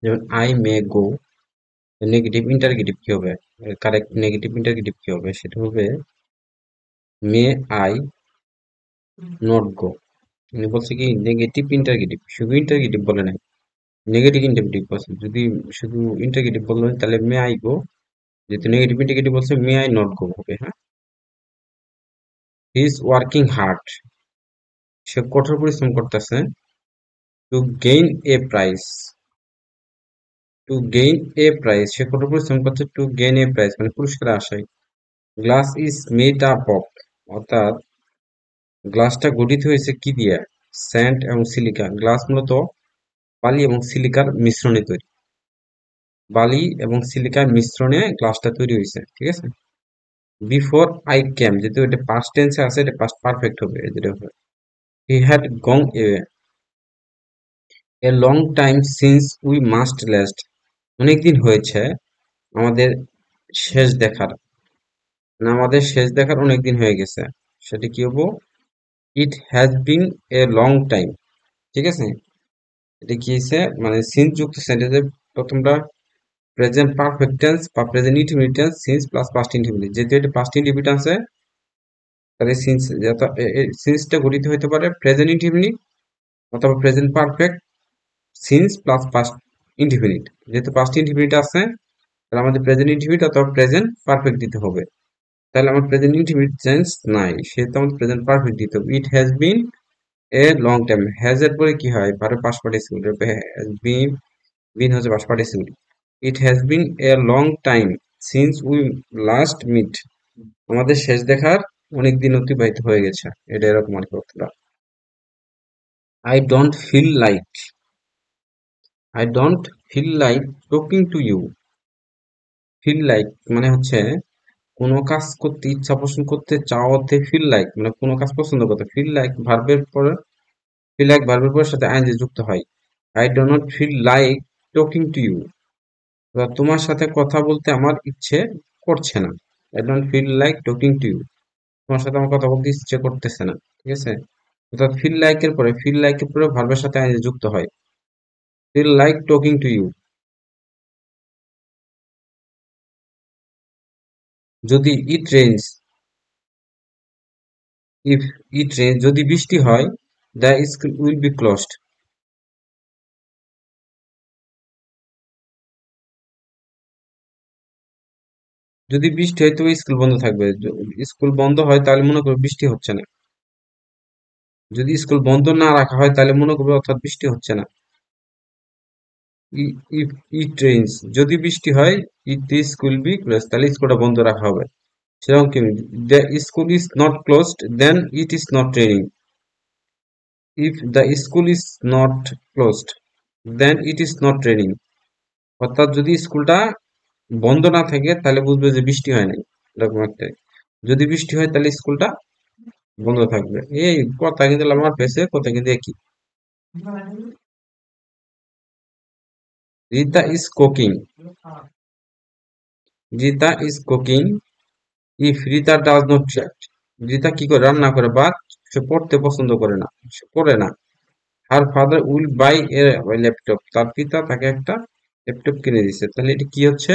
যেমন I may go, negative interrogative কি হবে, কারেক্ট নেগেটিভ ইন্টারগেটিভ কি হবে, সেটা হবে মে আই নট গো। মানে বলছে কি নেগেটিভ ইন্টারগেটিভ, শুধু ইন্টারগেটিভ বলে নাই, নেগেটিভ ইন্টারগেটিভ বলছে। যদি শুধু ইন্টারগেটিভ বললো তাহলে মে আই গো, যেহেতু নেগেটিভ ইন্টারগেটিভ বলছে মে আই নট গো হবে। হ্যাঁ, হি ইজ ওয়ার্কিং হার্ড, সে কঠোর পরিশ্রম করতেছে। To gain a prize, to gain a prize, সে কঠোর পরিশ্রম করছে টু গেইন এ প্রাইজ মানে পুরস্কারের আশায়। Glass is made up of, অর্থাৎ গ্লাসটা গঠিত হয়েছে কি দিয়ে, স্যান্ড এবং সিলিকা। গ্লাস মূলত বালি এবং সিলিকার মিশ্রণে তৈরি, বালি এবং সিলিকার মিশ্রণে গ্লাসটা তৈরি হয়েছে, ঠিক আছে। বিফোর আই কেম, যেহেতু এটা পাস্ট টেন্সে আছে, এটা পাস্ট পারফেক্ট হবে, যেটা হবে he had gone a long time since we must last, অনেকদিন হয়েছে আমাদের শেষ দেখার, মানে আমাদের শেষ দেখার অনেকদিন হয়ে গেছে, সেটা কি হবো, ইট has been a long time, ঠিক আছে। এটা কি হয়েছে, মানে সিন্স যুক্ত সেন্টেন্সে প্রথমটা প্রেজেন্ট পারফেক্ট টেন্স বা present indefinite tense, since plus past indefinite, যেহেতু এটা পাস্ট ইনডিফিনিট আছে তাহলে সিন্স, সিন্সটা গঠিত হতে পারে প্রেজেন্ট ইনডিফিনিট অথবা present perfect since plus past indefinite. যেহেতু পাস্ট ইনডিফিনিট আছে তাহলে আমাদের প্রেজেন্ট ইনডিফিনিট অথবা প্রেজেন্ট পারফেক্ট দিতে হবে। তাহলে আমার প্রেজেন্ট ইনডিফিনিট টেন্স নাই, সেহেতু আমাদের প্রেজেন্ট পারফেক্ট দিতে হবে। It has been a long time, has এর পরে কি হয়, ভার্বের past participle, has been, been হচ্ছে past participle. It has been a long time since we last meet, আমাদের শেষ দেখার অনেক দিন অতিবাহিত হয়ে গেছে, এটা এরকম আর কি অর্থটা। I don't feel like, I don't feel like talking to you. Feel like মানে হচ্ছে কোনো কাজ করতে ইচ্ছা পোষণ করতে চাওয়াতে, ফিল লাইক মানে কোনো কাজ পছন্দ করতে, ফিল লাইক ভার্বের পরে, ফিল লাইক ভার্বের পরে সাথে আইএনজি যুক্ত হয়। I do not feel like talking to you, তোমার সাথে কথা বলতে আমার ইচ্ছে করছে না। I don't feel like talking to you, তোমার সাথে আমার কথা বলতে ইচ্ছে করতেছে না, ঠিক আছে। অর্থাৎ ফিল লাইকের পরে, ফিল লাইকের পরে ভার্বের সাথে আইএনজি যুক্ত হয়, feel like talking to you. যদি it rains, if it rain, যদি বৃষ্টি হয়, the school will be closed, যদি বৃষ্টি হয় তবে স্কুল বন্ধ থাকবে। স্কুল বন্ধ হয় তাহলে মনে করো বৃষ্টি হচ্ছে না, যদি স্কুল বন্ধ না রাখা হয় তাহলে মনে করবে অর্থাৎ বৃষ্টি হচ্ছে না। ইফ ইট রেইনস, যদি বৃষ্টি হয়, it the school be close, তাহলে স্কুলটা বন্ধ রাখা হবে। সেরকম কি, the school is not closed then it is not raining, if the school is not closed then it is not raining, অর্থাৎ যদি স্কুলটা বন্ধ না থাকে তাহলে বুঝবে যে বৃষ্টি হয় নাই, এরকম একটা। যদি বৃষ্টি হয় তাহলে স্কুলটা বন্ধ থাকবে। এই কথা কিন্তু আমার পেছে, কথা কিন্তু একই। Rita is cooking, Rita is cooking if Rita does not chat, Rita কি করে রান্না করে, বাট সে পড়তে পছন্দ করে না, সে পড়ে না। Her father will buy a laptop, তার পিতা তাকে একটা ল্যাপটপ কিনে দিচ্ছে। তাহলে এটা কি হচ্ছে,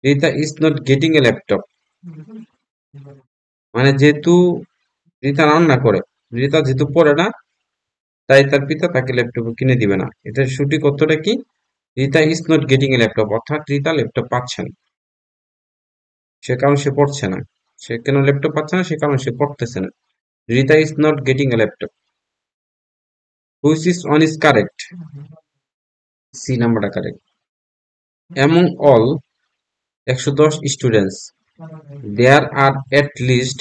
Rita is not getting a laptop, মানে যেহেতু রিতা রান্না করে, রিতা যেহেতু পড়ে না, তাই তার পিতা তাকে ল্যাপটপ কিনে দিবে না। এটার সঠিক অর্থটা কি, Rita is not getting a laptop, অর্থাৎ রিতা ল্যাপটপ পাচ্ছে না, সে কারণ সে পড়ছে না। সে কেন ল্যাপটপ পাচ্ছে না, সে কারণ সে পড়তেছে না। Rita is not getting a laptop. Which is one is correct, C নাম্বারটা কারেক্ট। Among all 110 students, there are at least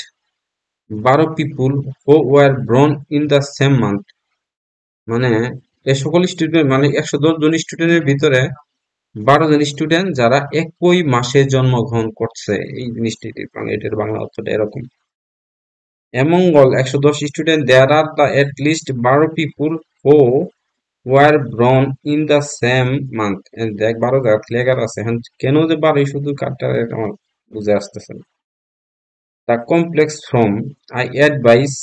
12 people who were born in the same month, মানে এ সকল স্টুডেন্ট মানে 110 জন স্টুডেন্টের ভিতরে 12 জন স্টুডেন্ট যারা একই মাসে জন্মগ্রহণ করছে, এই জিনিসটি মানে এটার বাংলা অর্থটা এরকম। Among all 110 student there are the at least 12 people who were born in the same month, দেখ 12 জায়গা লেখা আছে, এখন কেন যে 12 শুধু কাটটা আমার বুঝে আসতেছে না। The complex from I advise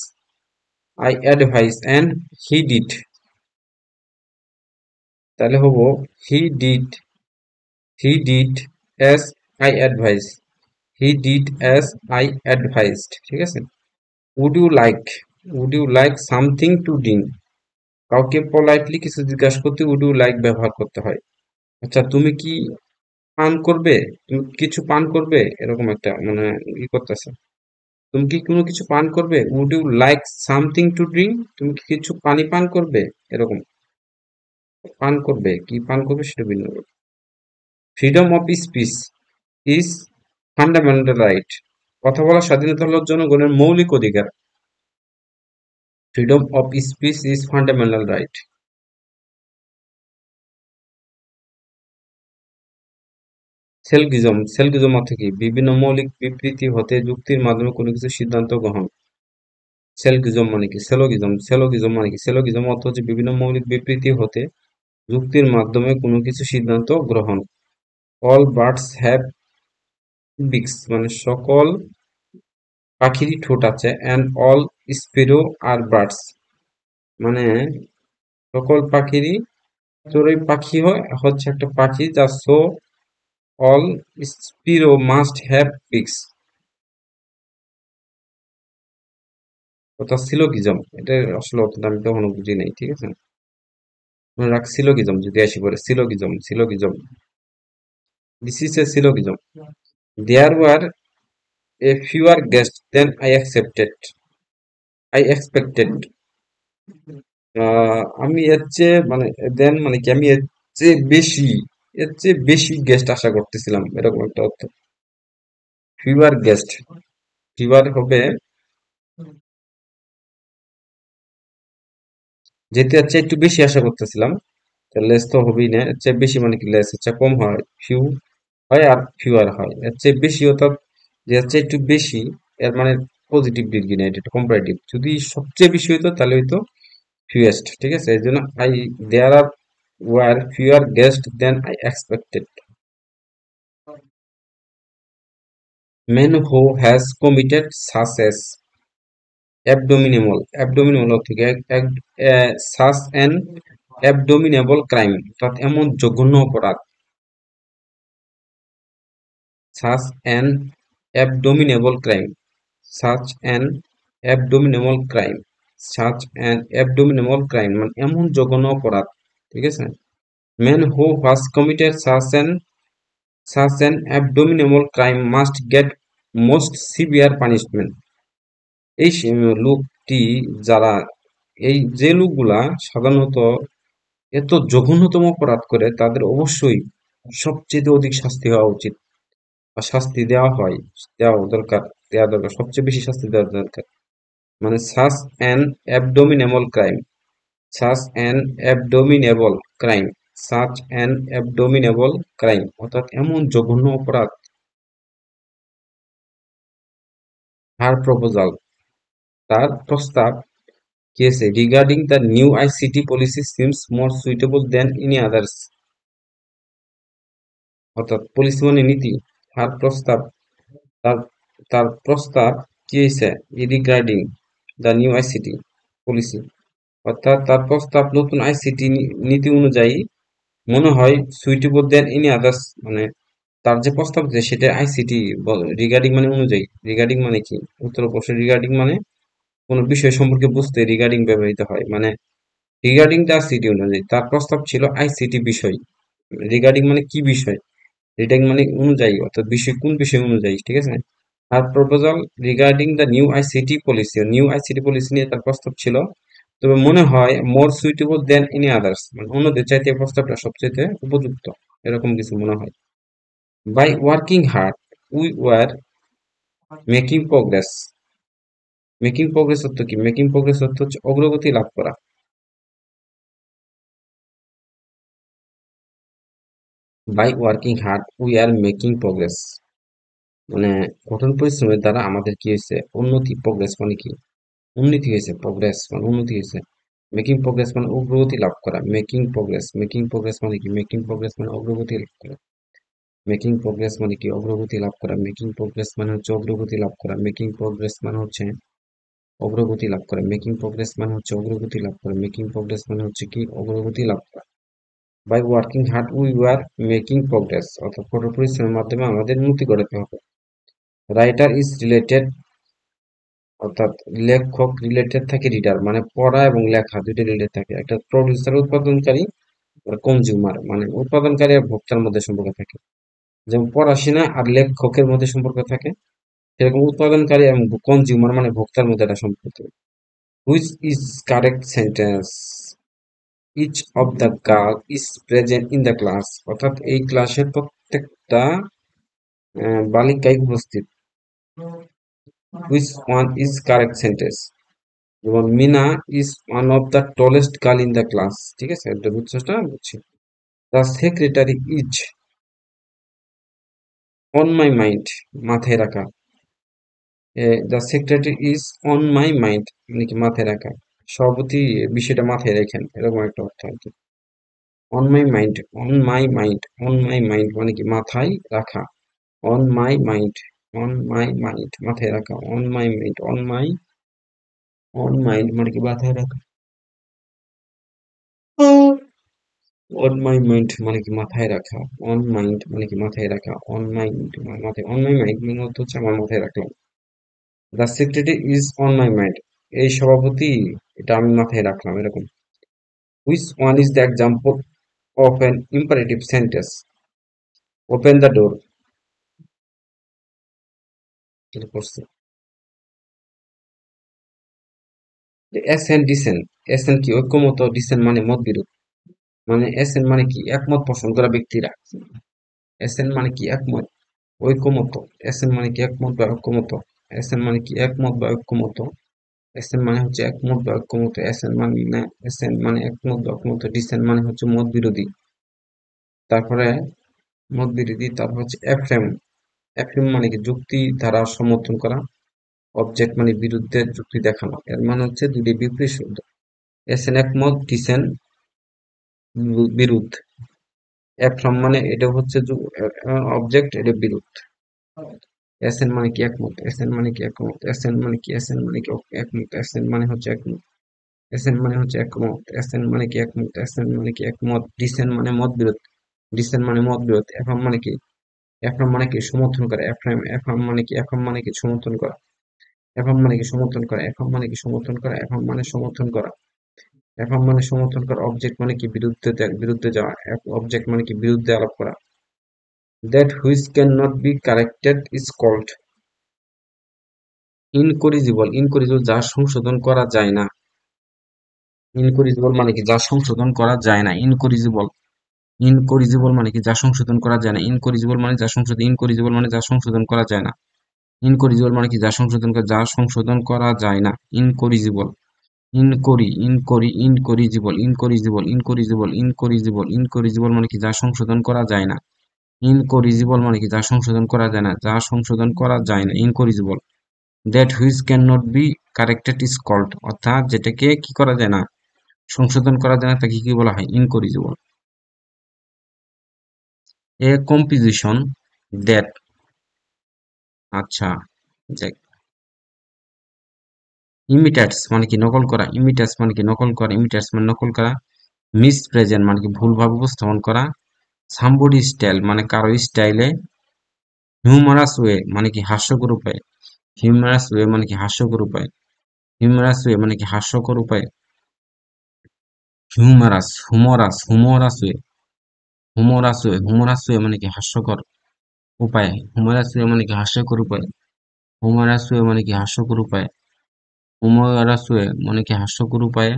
and he did, তাহলে হবো he did he did as I advise he did as I advised, ঠিক আছে। Would you like would you like something to drink, কাউকে পোলাইটলি কিছু জিজ্ঞাসা করতে উড ইউ লাইক ব্যবহার করতে হয়। আচ্ছা, তুমি কি পান করবে, তুমি কিছু পান করবে, এরকম একটা মানে ই করতেছে। তুমি কি কোনো কিছু পান করবে, would you like something to drink, তুমি কি কিছু পানি পান করবে, এরকম। পান করবে, কি পান করবে সেটা ভিন্ন। Freedom of speech is fundamental right, কথা বলার স্বাধীনতা হল জনগণের মৌলিক অধিকার। Freedom of speech is fundamental right. Selfism অর্থ কি? বিভিন্ন মৌলিক বিবৃতি হতে যুক্তির মাধ্যমে কোনো কিছু সিদ্ধান্ত গ্রহণ। সেলফিজম মানে কি? সেলোগিজম মানে কি? সেলোগিজম অর্থ হচ্ছে বিভিন্ন মৌলিক বিবৃতি হতে যুক্তির মাধ্যমে কোনো কিছু সিদ্ধান্ত গ্রহণ। অল বার্ডস হ্যাভ বিক্স মানে সকল পাখিরই ঠোঁট আছে, and all sparrow are birds মানে সকল পাখিরই, চড়ুই পাখি হচ্ছে একটা পাখি, যা so all sparrow must have beaks. ওটা সিলোগিজম, এটা আসলে অতটা আমি কখনো বুঝি নাই, ঠিক আছে। মনে রাখ, সিলোগিজম যদি আসি পরে, syllogism this is a syllogism. There were a fewer guest than I expected. আমি এর চেয়ে মানে দেন মানে কি, আমি এর চেয়ে বেশি গেস্ট আশা করতেছিলাম, এরকম একটা অর্থ। ফিউয়ার গেস্ট, ফিউয়ার হবে যেতে হচ্ছে একটু বেশি আশা করতেছিলাম, লেস তো হবেই না, এর চেয়ে বেশি মানে কি, লেস হচ্ছে কম হয়, ফিউ হয় আর ফিউয়ার হয়, এর চেয়ে বেশি অর্থাৎ যে হচ্ছে একটু বেশি, এর মানে পজিটিভ ডিগ্রি না, এটা একটা কম্পারেটিভ। যদি সবচেয়ে বেশি হইতো তাহলে হইতো ফিউয়েস্ট, ঠিক আছে। এই জন্য there are were fewer guest than I expected. Men who has committed such as abominable অর্থ কি? সাচ অ্যান অ্যাবডোমিনেবল ক্রাইম, অর্থাৎ এমন জঘন্য অপরাধ। Such an abominable crime, such an abominable crime, such an abominable crime মানে এমন জঘন্য অপরাধ, ঠিক আছে। Men who has committed such an abominable crime must get most severe punishment. এই লোকটি, যারা, এই যে লোকগুলা সাধারণত এত জঘন্যতম অপরাধ করে, তাদের অবশ্যই সবচেয়ে অধিক শাস্তি হওয়া উচিত, বা শাস্তি দেওয়া দরকার, সবচেয়ে বেশি শাস্তি দেওয়া দরকার। মানে crime such an abominable crime such an abominable crime অর্থাৎ এমন জঘন্য অপরাধ। হার প্রপোজাল, তার প্রস্তাব কি আছে? Regarding the new ICT policy seems more suitable than any others, অর্থাৎ পলিসি মানে নীতি। তার প্রস্তাব, তার তার প্রস্তাব কি হয়েছে? Regarding the new ICT policy, অর্থাৎ তার প্রস্তাব নতুন আইসিটি নীতি অনুযায়ী মনে হয় সুইটেবল দেন এনি আদার্স, মানে তার যে প্রস্তাব দিয়েছে সেটা আইসিটি রিগার্ডিং মানে অনুযায়ী। রিগার্ডিং মানে কি? উত্তর প্রশ্ন, রিগার্ডিং মানে কোন বিষয় সম্পর্কে বুঝতে রিগার্ডিং ব্যবহৃত হয়, মানে রিগার্ডিং দ্য সিটি অনুযায়ী তার প্রস্তাব ছিল আইসিটি বিষয়। রিগার্ডিং মানে কি বিষয়, রিগার্ডিং মানে অনুযায়ী, অর্থাৎ বিষয় কোন বিষয় অনুযায়ী, ঠিক আছে। আর proposal regarding the new ICT policy নিয়ে তার প্রস্তাব ছিল, তবে মনে হয় more suitable than any others মানে অন্যদের চাইতে এই প্রস্তাবটা সবচেয়ে উপযুক্ত, এরকম কিছু মনে হয়। By working hard we were making progress. Making progress অর্থ কি? মেকিং প্রোগ্রেস অর্থ হচ্ছে অগ্রগতি লাভ করা। By working hard we are making progress মানে কঠোর পরিশ্রমের দ্বারা আমাদের কি হয়েছে? উন্নতি। প্রোগ্রেস মানে কি? উন্নতি হয়েছে। প্রোগ্রেস মানে উন্নতি হয়েছে। মেকিং প্রোগ্রেস মানে অগ্রগতি লাভ করা। মেকিং প্রোগ্রেস মানে কি? মেকিং প্রোগ্রেস মানে অগ্রগতি লাভ করা। মেকিং প্রোগ্রেস মানে কি? অগ্রগতি লাভ করা। মেকিং প্রোগ্রেস মানে হচ্ছে অগ্রগতি লাভ করা। মেকিং প্রোগ্রেস মানে হচ্ছে অগ্রগতি লাভ করা। মেকিং প্রোগ্রেস মানে হচ্ছে অগ্রগতি লাভ করা। মেকিং প্রোগ্রেস মানে হচ্ছে কি? অগ্রগতি লাভ করা। By working hard we are making progress, অর্থাৎ কঠোর পরিশ্রমের মাধ্যমে আমাদের উন্নতি করতে হবে। রাইটার ইজ রিলেটেড, অর্থাৎ লেখক রিলেটেড থাকে রিডার, মানে পড়া এবং লেখা দুইটা রিলেটেড থাকে। একটা প্রডিউসার উৎপাদনকারী, আর কনজিউমার মানে উৎপাদনকারী আর ভোক্তার মধ্যে সম্পর্ক থাকে। যেমন পড়াশোনা আর লেখকের মধ্যে সম্পর্ক থাকে, সেরকম উৎপাদনকারী এবং কনজিউমার মানে ভোক্তার মধ্যে একটা সম্পর্ক থাকে। Which is correct sentence, each of the girl is present in the class, অর্থাৎ এই ক্লাসের প্রত্যেকটা বালিকাই উপস্থিত। Which one is correct sentence, যেমন Meena is one of the tallest girl in the class, ঠিক আছে, এটা বুঝছোটা বুঝছি। The secretary is on my mind, মাথায় রাখা। The secretary is on my mind মানে কি মাথায় রাখা, সভাপতি বিষয়টা মাথায় রেখেন, এরকম একটা অর্থ আর কি। On my mind, on my mind, on my mind মানে কি মাথায় রাখা। On my mind, on my mind মাথায় রাখা। On my mind, on mind মানে কি মাথায় রাখা। অন মাই মাইন্ড মানে কি মাথায় রাখা। অন মাইন্ড মানে কি মাথায় রাখা। অন মাইন্ড মাথায়, অন মাই মাইন্ড মানে হচ্ছে আমার মাথায় রাখলাম। The secretary is on my mind, এই সভাপতি এটা আমি মাথায় রাখলাম, এরকম। Which one is the example of an imperative sentence, open the door, এটা করছে। এসেন ডিসেন, এসেন কি ঐক্যমত, ডিসেন মানে মতবিরোধ, মানে এসেন মানে কি একমত পোষণ করা ব্যক্তিরা, এসেন মানে কি একমত, ঐক্যমত, এসেন মানে কি একমত বা ঐক্যমত, এসেন মানে কি একমত বা ঐক্যমত, এসেন মানে হচ্ছে একমত বা ঐক্যমত, এসেন মানে না, এসেন মানে একমত বা ঐক্যমত, ডিসেন মানে হচ্ছে মত বিরোধী। তারপরে মত বিরোধী, তারপর হচ্ছে এফ্রেম, এফ্রেম মানে কি যুক্তি দ্বারা সমর্থন করা, অবজেক্ট মানে বিরুদ্ধে যুক্তি দেখানো, এর মানে হচ্ছে দুটি বিপরীত শব্দ। এসেন একমত, ডিসেন বিরুদ্ধ। এফ্রম মানে এটা হচ্ছে অবজেক্ট, এটা বিরুদ্ধ। এসেন মানে কি একমত, এসেন মানে কি একমত, এসেন মানে কি, এসেন মানে কি একমত, এসেন মানে হচ্ছে একমত, এসেন মানে হচ্ছে একমত, এসেন মানে কি একমত, এসেন মানে কি একমত, ডিসেন মানে মত বিরোধ, ডিসেন মানে মত বিরোধ। এফ্রম মানে কি, এফ্রম মানে কি সমর্থন করা, এফ্রম, এফ্রম মানে কি, এফ্রম মানে কি সমর্থন করা, এফ্রম মানে কি সমর্থন করা, এফ্রম মানে কি সমর্থন করা, এফ্রম মানে সমর্থন করা, এফ্রম মানে সমর্থন করা, অবজেক্ট মানে কি বিরুদ্ধে, বিরুদ্ধে যাওয়া, অবজেক্ট মানে কি বিরুদ্ধে আলাপ করা। That which can not be corrected is called incorrigible, incorrigible যা সংশোধন করা যায় না। ইনকরিজিবল মানে কি যা সংশোধন করা যায় না, ইনকরিজিবল, ইনকরিজিবল মানে কি যা সংশোধন করা যায় না, ইনকরিজিবল মানে যা সংশোধন, ইনকরিজিবল মানে যা সংশোধন করা যায় না, ইনকরিজিবল মানে কি যা সংশোধন করা, যা সংশোধন করা যায় না, ইনকরিজিবল। ইনকরিজিবল, ইনকরিজিবল, ইনকরিজিবল, ইনকরিজিবল, ইনকরিজিবল মানে কি যা সংশোধন করা যায় না, ইনকরিজিবল মানে কি যা সংশোধন করা যায় না, যা সংশোধন করা যায় না, incorrigible. That which can not be corrected is called, অর্থাৎ যেটাকে কি করা যায় না, সংশোধন করা যায় না, তাকে কি বলা হয়, ইনকরিজিবল। এ কম্পোজিশন দ্যাট, আচ্ছা, যাক। ইমিটেটস মানে কি নকল করা, ইমিটেটস মানে কি নকল করা, ইমিটেটস মানে নকল করা। মিস প্রেজেন্ট মানে কি ভুলভাবে উপস্থাপন করা। সামবডি স্টাইল মানে কারো স্টাইলে। হিউমারাস ওয়ে মানে কি হাস্যকর উপায়, হিউমারাস ওয়ে মানে কি হাস্যকর উপায়, হিউমারাস ওয়ে মানে কি হাস্যকর উপায়। হিউমারাস, হুমরাস, হুমরাস ওয়ে, হুমরাস ওয়ে, হুমরাস ওয়ে মানে কি হাস্যকর উপায়, হুমরাস ওয়ে মানে কি হাস্যকর উপায়, হুমরাস ওয়ে মানে কি হাস্যকর উপায়, হুমরাস ওয়ে মানে কি হাস্যকর উপায়ে।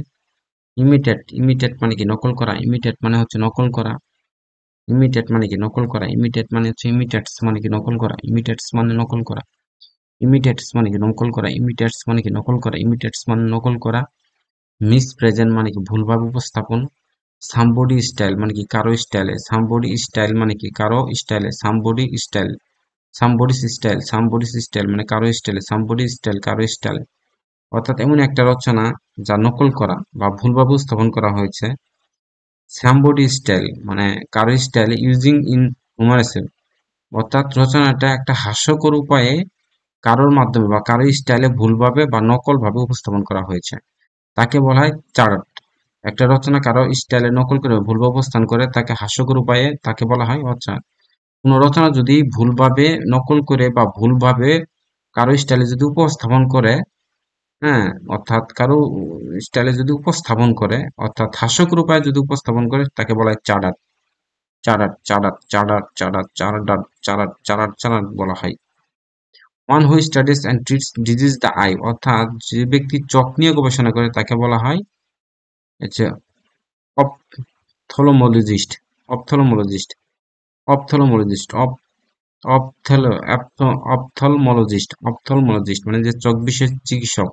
ইমিটেট, ইমিটেট মানে কি নকল করা, ইমিটেট মানে হচ্ছে নকল করা, ইমিটেট মানে কি নকল করা, ইমিটেট মানে হচ্ছে, ইমিটেটস মানে কি নকল করা, ইমিটেটস মানে নকল করা, ইমিটেটস মানে কি নকল করা, ইমিটেটস মানে কি নকল করা, ইমিটেটস মানে নকল করা। মিস প্রেজেন্ট মানে কি ভুলভাবে উপস্থাপন। সামবডি স্টাইল মানে কি কারো স্টাইলে, সামবডি স্টাইল মানে কি কারো স্টাইলে, সামবডি স্টাইল, সামবডিস স্টাইল, সামবডিস স্টাইল মানে কারো স্টাইলে, সামবডি স্টাইল কারো স্টাইলে। অর্থাৎ এমন একটা রচনা যা নকল করা বা ভুলভাবে উপস্থাপন করা হয়েছে। সামবডি স্টাইল মানে কারো স্টাইলে, ইউজিং ইন হুমারাসে, অর্থাৎ রচনাটা একটা হাস্যকর উপায়ে কারোর মাধ্যমে বা কারো স্টাইলে ভুলভাবে বা নকল ভাবে উপস্থাপন করা হয়েছে, তাকে বলা হয় চার্ট। একটা রচনা কারো স্টাইলে নকল করে ভুলভাবে উপস্থান করে তাকে হাস্যকর উপায়ে তাকে বলা হয়। আচ্ছা, কোনো রচনা যদি ভুলভাবে নকল করে বা ভুলভাবে কারো স্টাইলে যদি উপস্থাপন করে, হ্যাঁ, অর্থাৎ কারো স্টাইলে যদি উপস্থাপন করে, অর্থাৎ হাস্যকর উপায়ে যদি উপস্থাপন করে তাকে বলা হয় চাডার। চাডার চাডার চাডার চাডার চাডার চাডার চাডার চাডার বলা হয়। One who studies and treats disease the I, অর্থাৎ যে ব্যক্তি চোখ নিয়ে গবেষণা করে তাকে বলা হয় হচ্ছে অপথলমোলজিস্ট। অপথলমোলজিস্ট অপথলমোলজিস্ট অপথলমোলজিস্ট অপথলমোলজিস্ট মানে যে চোখ বিশেষ চিকিৎসক,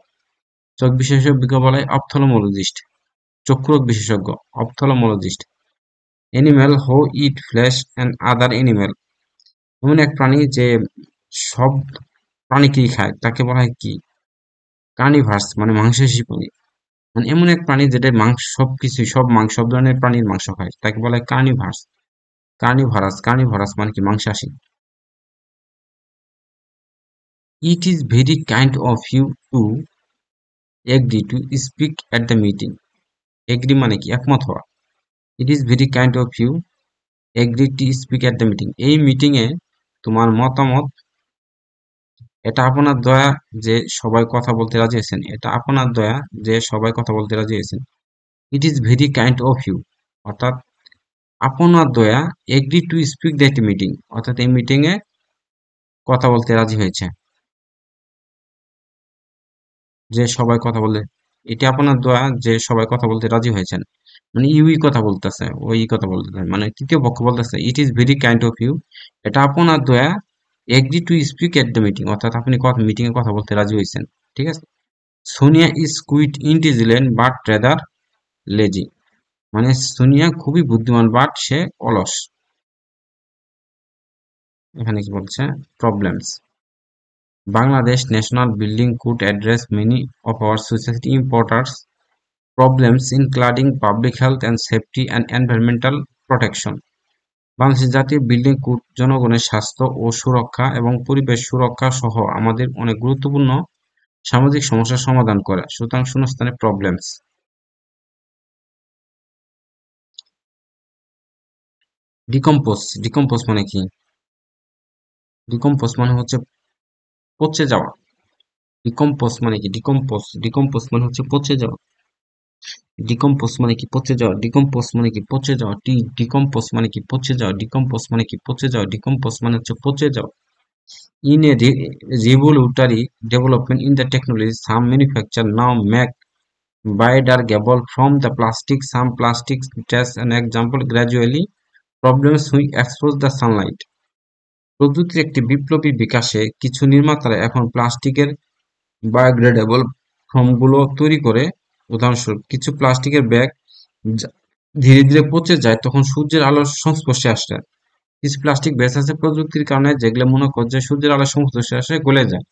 চোখ বিশেষজ্ঞকে বলা হয় অপথলমোলজিস্ট, চক্ষু রোগ বিশেষজ্ঞ, ophthalmologist. Animal who eat flesh and other animal, এমন এক প্রাণী যে সব প্রাণীকেই খায় তাকে বলা হয় কি? কার্নিভার্স মানে মাংসাশী প্রাণী। মানে এমন এক প্রাণী যেটা মাংস সবকিছু সব মাংস সব ধরনের প্রাণীর মাংস খায় তাকে বলা হয় কার্নিভার্স। কার্নিভরাস মানে কি? মাংসাশী। It is very kind of you to agree to speak at the meeting. Agree মানে কি? একমত হওয়া। It is very kind of you agree to speak at the meeting, এই মিটিং এ তোমার মতামত, এটা আপনার দয়া যে সবাই কথা বলতে রাজি হয়েছেন, এটা আপনার দয়া যে সবাই কথা বলতে রাজি হয়েছেন। It is very kind of you, অর্থাৎ আপনার দয়া, agree to speak that meeting, অর্থাৎ এই মিটিং এ কথা বলতে রাজি হয়েছে, যে সবাই কথা বলে, এটা আপনার দয়া যে সবাই কথা বলতে রাজি হয়েছেন। মানে ইউই কথা বলতেছে, ওই কথা বলতেছে, মানে তৃতীয় পক্ষ বলতেছে it is very kind of you, এটা আপনার দয়া, agree to speak at the meeting, অর্থাৎ আপনি মিটিং এ কথা বলতে রাজি হয়েছেন। ঠিক আছে। Sonia is quite intelligent but rather lazy, মানে সোনিয়া খুবই বুদ্ধিমান বাট সে অলস। এখানে কি বলছে? Problems. Bangladesh national building code address many of our society importers problems including public health and safety and environmental protection. Bangladesh জাতীয় বিল্ডিং কোড জনগণের স্বাস্থ্য ও সুরক্ষা এবং পরিবেশ সুরক্ষা সহ আমাদের অনেক গুরুত্বপূর্ণ সামাজিক সমস্যার সমাধান করে। সুতরাং শূন্যস্থানে প্রবলেমস। ডিকম্পোজ মানে কি? ডিকম্পোজ মানে হচ্ছে পচে যাওয়া। ডিকম্পোজ মানে কি? ডিকম্পোজ মানে হচ্ছে পচে যাওয়া। ডিকম্পোজ মানে কি? পচে যাওয়া। ডিকম্পোজ মানে কি? পচে যাওয়া। ডিকম্পোজ মানে কি? পচে যাওয়া। ডিকম্পোজ মানে কি? পচে যাওয়া। ডিকম্পোজ মানে হচ্ছে পচে যাওয়া। In a revolutionary development in the technology, some manufacturers now make biodegradable from the plastic. Some plastics, just an example, gradually problems which expose the sunlight. প্রযুক্তির একটি বিপ্লবী বিকাশে কিছু নির্মাতারা এখন প্লাস্টিকের বায়োডিগ্রেডেবল ফোমগুলো তৈরি করে। উদাহরণস্বরূপ, কিছু প্লাস্টিকের ব্যাগ ধীরে ধীরে পচে যায় তখন সূর্যের আলোর সংস্পর্শে আসে। কিছু প্লাস্টিক ব্যাগ আছে প্রযুক্তির কারণে যেগুলো মনে করছে সূর্যের আলোর সংস্পর্শে আসে গলে যায়,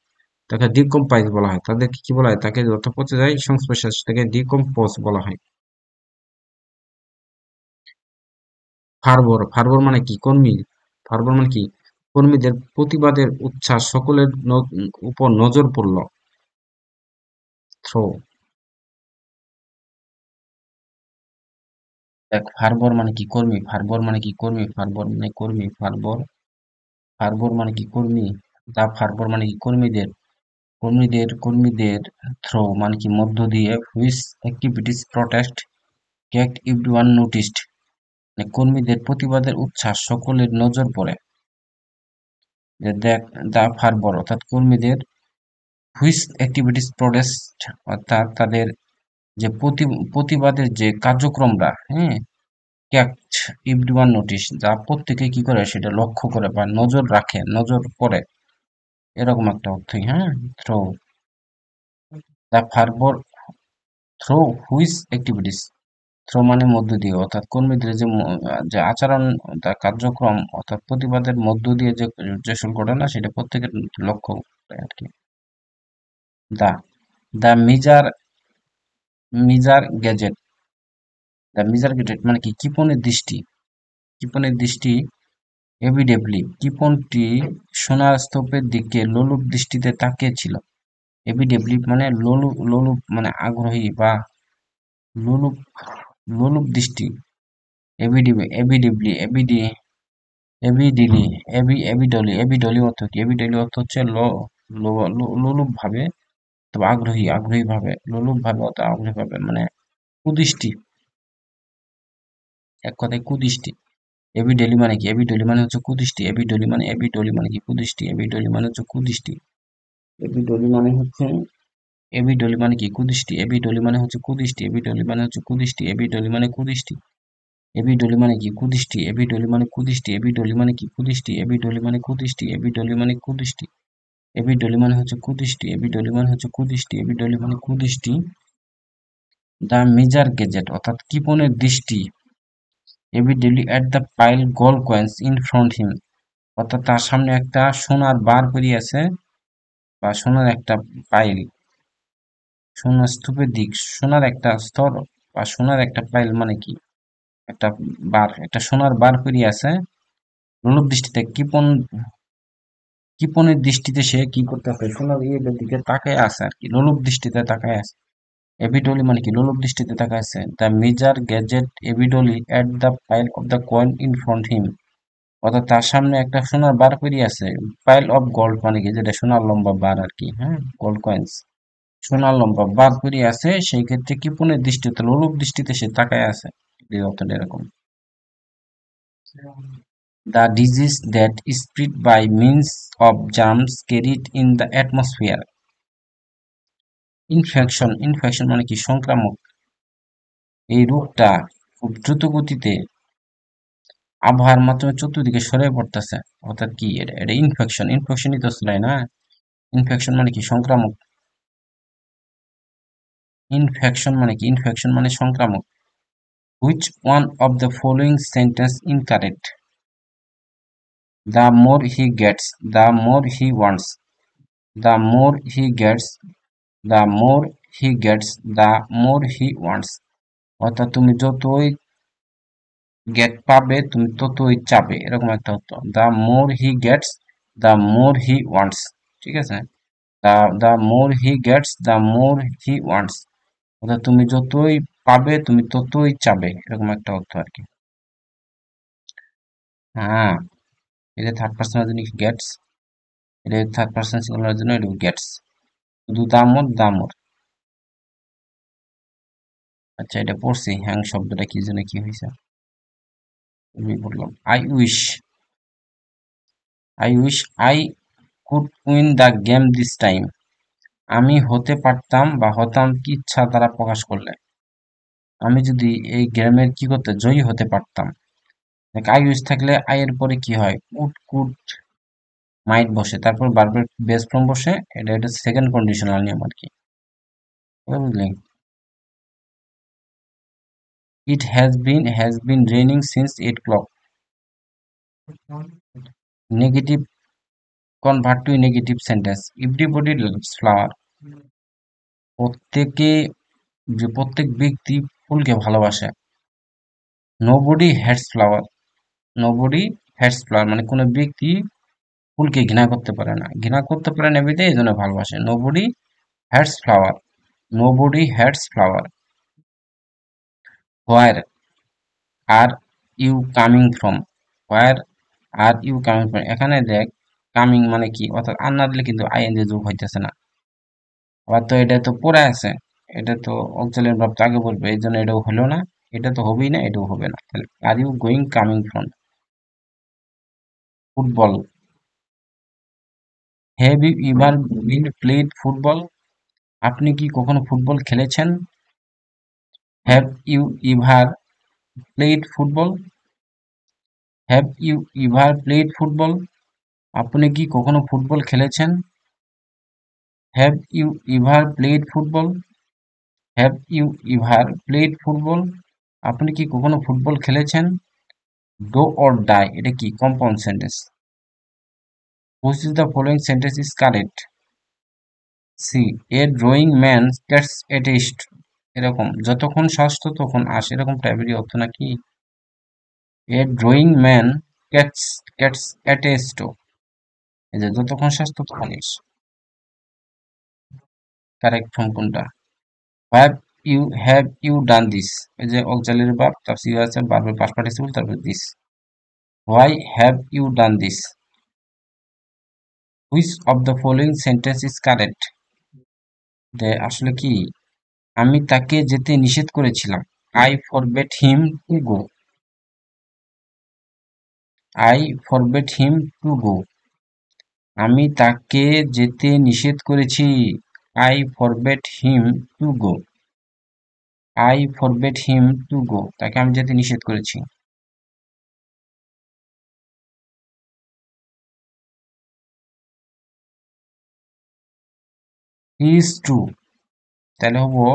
তাকে ডিকম্পাইজ বলা হয়। তাদেরকে কি বলা হয়? তাকে যত পচে যায় সংস্পর্শে আসে তাকে ডিকম্পোজ বলা হয়। ফার্বর মানে কি? কর্মী। ফার্বর মানে কি? কর্মীদের প্রতিবাদের উচ্ছ্বাস সকলের উপর নজর পড়ল। থ্রো। দেখ, ফার্বর মানে কি? কর্মী। ফার্বর মানে কি? কর্মী। ফার্বর মানে কর্মী। ফার্বর মানে কি? কর্মী। দা ফার্বর মানে কি? কর্মীদের। কর্মীদের থ্রো মানে কি? মধ্য দিয়ে। হুইচ অ্যাক্টিভিটিস প্রটেস্ট কেক্ট এভরিওয়ান নোটিসড, মানে কর্মীদের প্রতিবাদের উচ্ছ্বাস সকলের নজর পড়ে। যে দেখ, দা ফার্বর অর্থাৎ কর্মীদের, হুইচ অ্যাক্টিভিটিস প্রটেস্ট অর্থাৎ তাদের যে প্রতিবাদের যে কার্যক্রমরা, হ্যাঁ, ক্যাক্ট এভরিওয়ান নোটিস যা প্রত্যেকে কি করে সেটা লক্ষ্য করে বা নজর রাখে, নজর করে, এরকম একটা অর্থই। হ্যাঁ, থ্রো। দা ফার্বর থ্রো হুইচ অ্যাক্টিভিটিস, থ্রো মানে মধ্য দিয়ে, অর্থাৎ কর্মীদের যে যে আচরণ, তার কার্যক্রম অর্থাৎ প্রতিবাদের মধ্য দিয়ে যে যেসব ঘটনা সেটা প্রত্যেকের লক্ষ্য করে আর কি। দা দা মেজার মেজার গ্যাজেট। দা মেজার গ্যাজেট মানে কি? ক্ষিপণের দৃষ্টি। ক্ষিপণের দৃষ্টি এভিডেবলি, ক্ষিপণটি সোনার স্তূপের দিকে লোলুপ দৃষ্টিতে তাকিয়ে ছিল। এভিডেবলি মানে লোলুপ, লোলুপ মানে আগ্রহী বা লোলুপ লোলুপ দৃষ্টি, এবিডিবি, এবিডিবলি, এবিডিলি, এবিডলি, এবিডলি অর্থ কি? এবিডলি অর্থ হচ্ছে লোলুপ ভাবে, তবে আগ্রহী ভাবে, লোলুপ ভাবে অর্থাৎ আগ্রহী ভাবে, মানে কুদৃষ্টি, এক কথায় কুদৃষ্টি। এবিডলি মানে কি? এবিডলি মানে হচ্ছে কুদৃষ্টি। এবিডলি মানে কি? কুদৃষ্টি। এবিডলি মানে হচ্ছে কুদৃষ্টি। এবিডলি মানে হচ্ছে এবিডলি মানে কি? কুদৃষ্টি। এবিডলি মানে হচ্ছে কুদৃষ্টি। এবিডলি মানে হচ্ছে কুদৃষ্টি। এবিডলি মানে কুদৃষ্টি। এবিডলি মানে কি? কুদৃষ্টি। এবিডলি মানে কুদৃষ্টি। এবিডলি মানে কি? কুদৃষ্টি। এবিডলি মানে কুদৃষ্টি। এবিডলি মানে কুদৃষ্টি। এবিডলি মানে হচ্ছে কুদৃষ্টি। এবিডলি মানে হচ্ছে কুদৃষ্টি। এবিডলি মানে কুদৃষ্টি। দ্য মেজার গেজেট অর্থাৎ কৃপণের দৃষ্টি। Avidly at the pile gold coins in front him অর্থাৎ তার সামনে একটা সোনার বার পড়িয়াছে, বা সোনার একটা পাইল, সোনার স্তূপের দিক, সোনার একটা স্তর, বা সোনার একটা পাইল মানে কি? একটা বার, একটা সোনার বার পড়িয়াছে। লোলুপ দৃষ্টিতে কৃপণের দৃষ্টিতে সে কি করতেছে? সোনার ইয়ের দিকে তাকায় আছে আর কি, লোলুপ দৃষ্টিতে তাকায় আছে। এবিডলি মানে কি? লোলুপ দৃষ্টিতে তাকায় আছে। The miser gazed avidly at the pile of the coin in front him অর্থাৎ তার সামনে একটা সোনার বার পড়ে আছে। পাইল অফ গোল্ড মানে কি? যেটা সোনার লম্বা বার আর কি, হ্যাঁ, গোল্ড কয়েন্স, সোনার লম্বা বার পড়ে আছে। সেই ক্ষেত্রে কৃপণের দৃষ্টিতে, লোলুপ দৃষ্টিতে সে তাকায় আছে, এই অর্থটা এরকম। The disease that is spread by means of germs carried in the atmosphere. Infection মানে কি? সংক্রামক। এই রোগটা খুব দ্রুত গতিতে আবহাওয়ার মাধ্যমে চতুর্দিকে ছড়িয়ে পড়তেছে। অর্থাৎ কি এটা? এটা ইনফেকশনই তো ছিল না। ইনফেকশন মানে কি? সংক্রামক। ইনফেকশন মানে কি? ইনফেকশন মানে সংক্রামক। Which one of the following sentence incorrect? The more he gets, the more he wants. The more he gets, the more he gets, the more he wants. অর্থাৎ তুমি যতই গেট পাবে তুমি ততই চাবে, এরকম একটা অর্থ। The more he gets, the more he wants. ঠিক আছে, the more he gets, the more he wants অর্থাৎ তুমি যতই পাবে তুমি ততই চাবে, এরকম একটা অর্থ আর কি। হ্যাঁ, এটা থার্ড পার্সনের জন্য গেটস, এটা থার্ড পার্সন সিঙ্গুলার জন্য এটা গেটস। শুধু দামর। আচ্ছা, এটা পড়ছি হ্যাং শব্দটা কি জন্য কি হয়েছে আমি বললাম। I wish I could win the game this time. আমি হতে পারতাম বা হতাম কি ইচ্ছা দ্বারা প্রকাশ করলে, আমি যদি এই গেমের কি করতে জয়ী হতে পারতাম। আই উইশ থাকলে আই এর পরে কি হয়? কুড মাইট বসে, তারপর বারবার বেস ফর্ম বসে, এটা সেকেন্ড কন্ডিশনাল নিয়ম আর কি, বুঝলি? ইট has been raining since 8 o'clock। Negative, convert to negative sentence. Everybody loves flower. প্রত্যেকে, যে প্রত্যেক ব্যক্তি ফুলকে ভালোবাসে। Nobody hates flower. Nobody hates flower মানে কোনো ব্যক্তি ফুলকে ঘৃণা করতে পারে না, এমনিতে এই জন্য ভালোবাসে। Nobody hates flower. Nobody hates flower. Where are you coming from. Where are you coming from, এখানে দেখ কামিং মানে কি, অর্থাৎ আর না দিলে কিন্তু আইএনজি যোগ হইতেছে না। আবার তো এটা তো পড়ে আছে, এটা তো অক্সিলারি ভার্ব তো আগে বলবে, এই জন্য এটাও হলো না, এটা তো হবেই না, এটাও হবে না। তাহলে are you going coming from. Football. Have you ever been played football. আপনি কি কখনো ফুটবল খেলেছেন? Have you ever played football. Have you ever played football. আপনি কি কখনো ফুটবল খেলেছেন? Have you ever played football. Have you ever played football. আপনি কি কখনো ফুটবল খেলেছেন? ডো অর ডাই, এটা কি? Compound sentence. Which is the following sentence is correct? C, a drowning man gets attest. এরকম যতক্ষণ শ্বাস ততক্ষণ আসে, এরকম টাইপেরই অর্থ নাকি? A drowning man gets gets attest, এই যে যতক্ষণ শ্বাস ততক্ষণ ইস। কারেক্ট ফর্ম কোনটা? হ্যাভ ইউ ডান দিস, এই যে অক্সিলারি ভার্ব তারপর ইউ আছে ভার্বের পাস্ট পার্টিসিপল তারপর this. Why have you done this? Which of the following sentence is correct? আসলে কি, আমি তাকে যেতে নিষেধ করেছিলাম। I ফরবেট him to go. I ফরবেট him to গো। আমি তাকে যেতে নিষেধ করেছি। I ফরবেট him to go. I ফরবেট him to গো, তাকে আমি যেতে নিষেধ করেছি। হি ইজ ট্রু, তাহলে হবো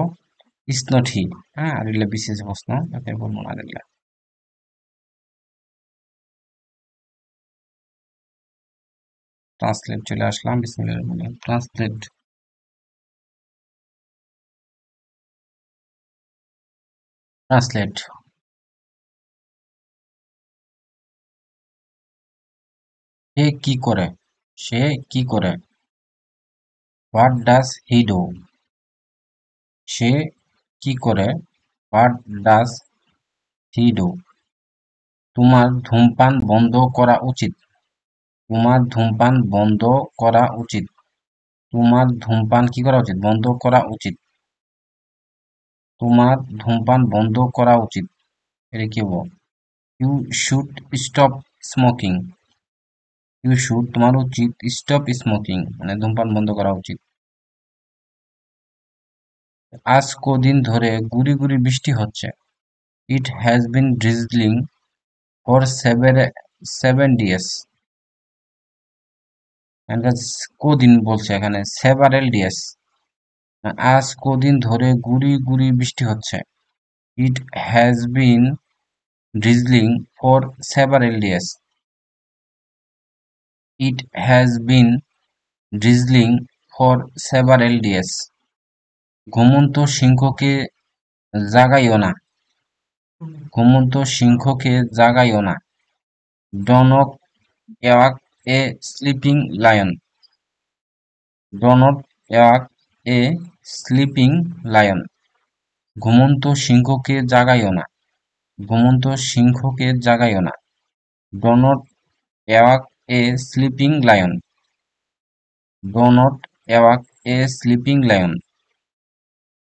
ইজ নট হি। হ্যাঁ, আর এগুলা বিশেষ প্রশ্ন, তাকে বলবো না এগুলা। ট্রান্সলেট চলে আসলাম, বিসমিল্লাহির রহমানির রহিম। Translate, translate. সে কি করে? সে কি করে? What does he do? সে কি করে? What does he do? তোমার ধূমপান বন্ধ করা উচিত। তোমার ধূমপান বন্ধ করা উচিত। তোমার ধূমপান কি করা উচিত? বন্ধ করা উচিত। তোমার ধূমপান বন্ধ করা উচিত, এটা কি বল? You should stop smoking. You should, তোমার উচিত, স্টপ স্মোকিং মানে ধূমপান বন্ধ করা উচিত। আজ কদিন ধরে গুড়ি গুড়ি বৃষ্টি হচ্ছে। It has been drizzling for 7 days। কদিন বলছে এখানে, সেভারেল ডেজ। আজ কদিন ধরে গুড়ি গুড়ি বৃষ্টি হচ্ছে। It has been drizzling for several days. It has been drizzling for several days. ঘুমন্ত সিংহকে জাগাইও না। ঘুমন্ত সিংহকে জাগাইও না। Do not wake a sleeping lion. Do not wake a sleeping lion. ঘুমন্ত সিংহকে জাগাইও না। ঘুমন্ত সিংহকে জাগাইও না। Do not wake a sleeping lion. Do not wake a sleeping lion.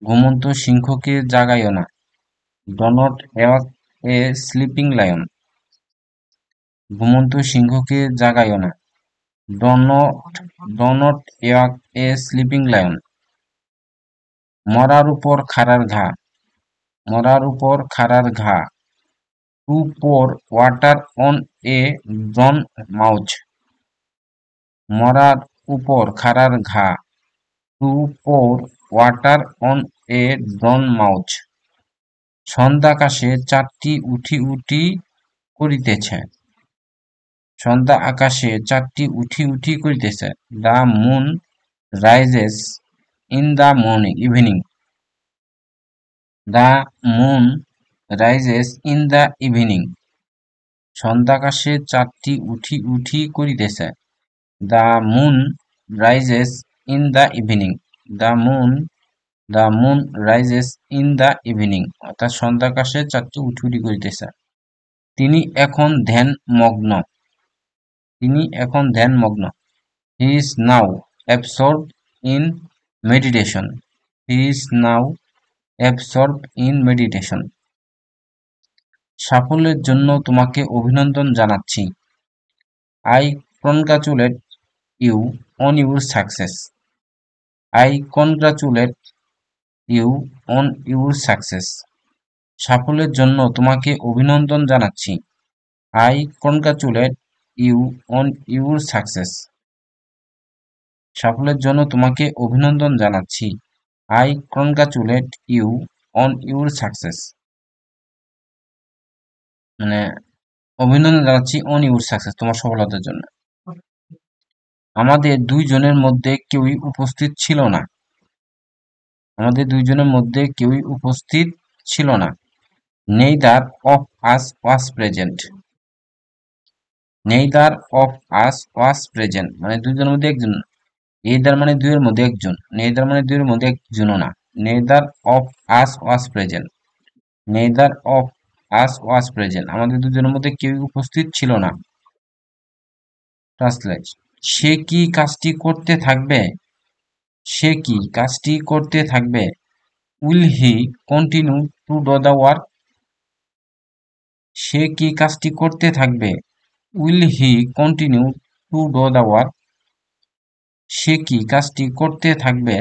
ঘুমন্ত সিংহকে জাগাইও না। Do not wake a sleeping lion. ঘুমন্ত সিংহকে জাগাইও না। Do not do not wake a sleeping lion. মরার উপর খাড়ার ঘা। মরার উপর খাড়ার ঘা। To pour water on a drown mouth. মরার উপর খাড়ার ঘা। To pour water on a drown mouth. সন্ধ্যাকাশে চাঁদটি উঠি উঠি করিতেছে। সন্ধ্যা আকাশে চাঁদটি উঠি উঠি করিতেছে। The moon rises in the morning evening. The moon rises in the evening. সন্ধ্যাকাশে চাঁদটি উঠি উঠি করিতেছে। The moon rises in the evening. The moon the moon rises in the evening, অর্থাৎ সন্ধ্যাকাশে চাঁদটি উঠি উঠি করিতেছে। তিনি এখন ধ্যান মগ্ন। তিনি এখন ধ্যান মগ্ন। He is now absorbed in meditation. He is now absorbed in meditation. সাফল্যের জন্য তোমাকে অভিনন্দন জানাচ্ছি। I congratulate you on your success. I congratulate you on your success. সাফল্যের জন্য তোমাকে অভিনন্দন জানাচ্ছি। I congratulate you on your success. সাফল্যের জন্য তোমাকে অভিনন্দন জানাচ্ছি। I congratulate you on your success. মানে অভিনন্দন জানাচ্ছি অন ইউর সাকসেস, তোমার সফলতার জন্য। আমাদের দুইজনের মধ্যে কেউই উপস্থিত ছিল না। আমাদের দুইজনের মধ্যে কেউই উপস্থিত ছিল না। Neither of us was present. Neither of us was present মানে দুইজনের মধ্যে একজন। এইদার মানে দুইয়ের মধ্যে একজন। নেইদার মানে দুইয়ের মধ্যে একজনও না। Neither of us was present. Neither of us was present, আমাদের দুজনের মধ্যে কেউ উপস্থিত ছিল না। ট্রান্সলেট, সে কি কাজটি করতে থাকবে? সে কি কাজটি করতে থাকবে? Will he continue to do the work? সে কি কাজটি করতে থাকবে? Will he continue to do the work? সে কি কাজটি করতে থাকবে?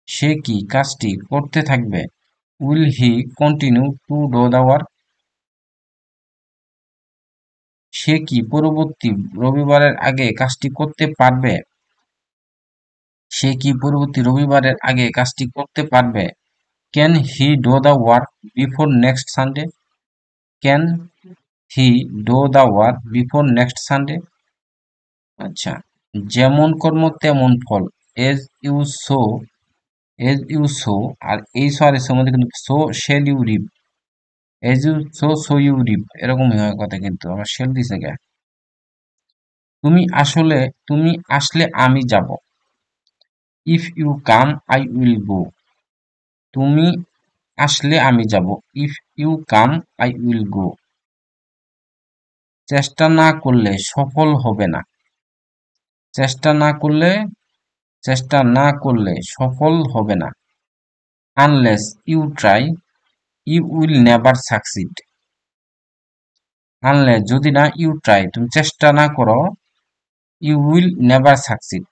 সে কি কাজটি করতে থাকবে? Will he continue to do the work? সে কি পরবর্তী রবিবারের আগে কাজটি করতে পারবে? সে কি পরবর্তী রবিবারের আগে কাজটি করতে পারবে? Can he do the work before next Sunday? Can he do the work before next Sunday? আচ্ছা, যেমন কর্ম তেমন ফল। As you sow, as you sow, আর এই সো মধ্যে কিন্তু sow shall you reap. As you sow so you reap, এরকমই হয় কথা, কিন্তু আমার শেল দিছে গে। তুমি আসলে আমি যাব। If you come I will go. তুমি আসলে আমি যাব। If you come I will go. চেষ্টা না করলে সফল হবে না। চেষ্টা না করলে, চেষ্টা না করলে সফল হবে না। Unless you try you will never succeed. Unless যদি না, ইউ ট্রাই তুমি চেষ্টা না করো, you will never succeed.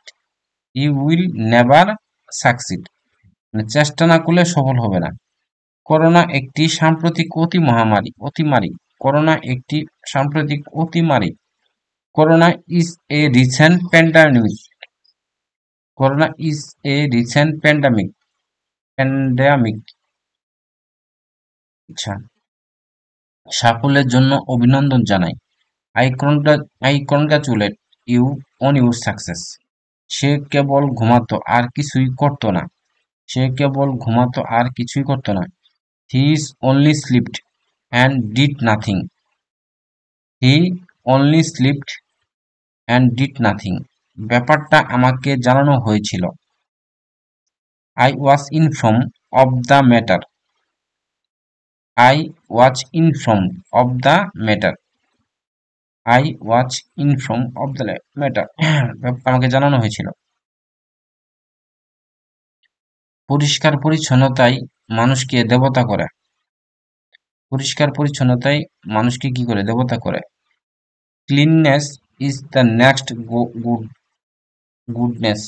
You will never succeed, মানে চেষ্টা না করলে সফল হবে না। করোনা একটি সাম্প্রতিক অতিমারি। করোনা একটি সাম্প্রতিক অতিমারি। Corona is a recent pandemic. Corona is a recent pandemic. আচ্ছা, সাফল্যের জন্য অভিনন্দন জানাই। I congratulate you on your success. সে কেবল ঘুমাতো আর কিছুই করতো না। সে কেবল ঘুমাতো আর কিছুই করতো না। He is only slipped and did nothing. He only slipped and did nothing. ব্যাপারটা আমাকে জানানো হয়েছিল। I was informed of the matter. I was informed of the matter. I was informed of the matter. ব্যাপারটা আমাকে জানানো হয়েছিল। পরিষ্কার পরিচ্ছন্নতাই মানুষকে দেবতা করে। পরিষ্কার পরিচ্ছন্নতাই মানুষকে কি করে? দেবতা করে। Cleanness is the next goodness.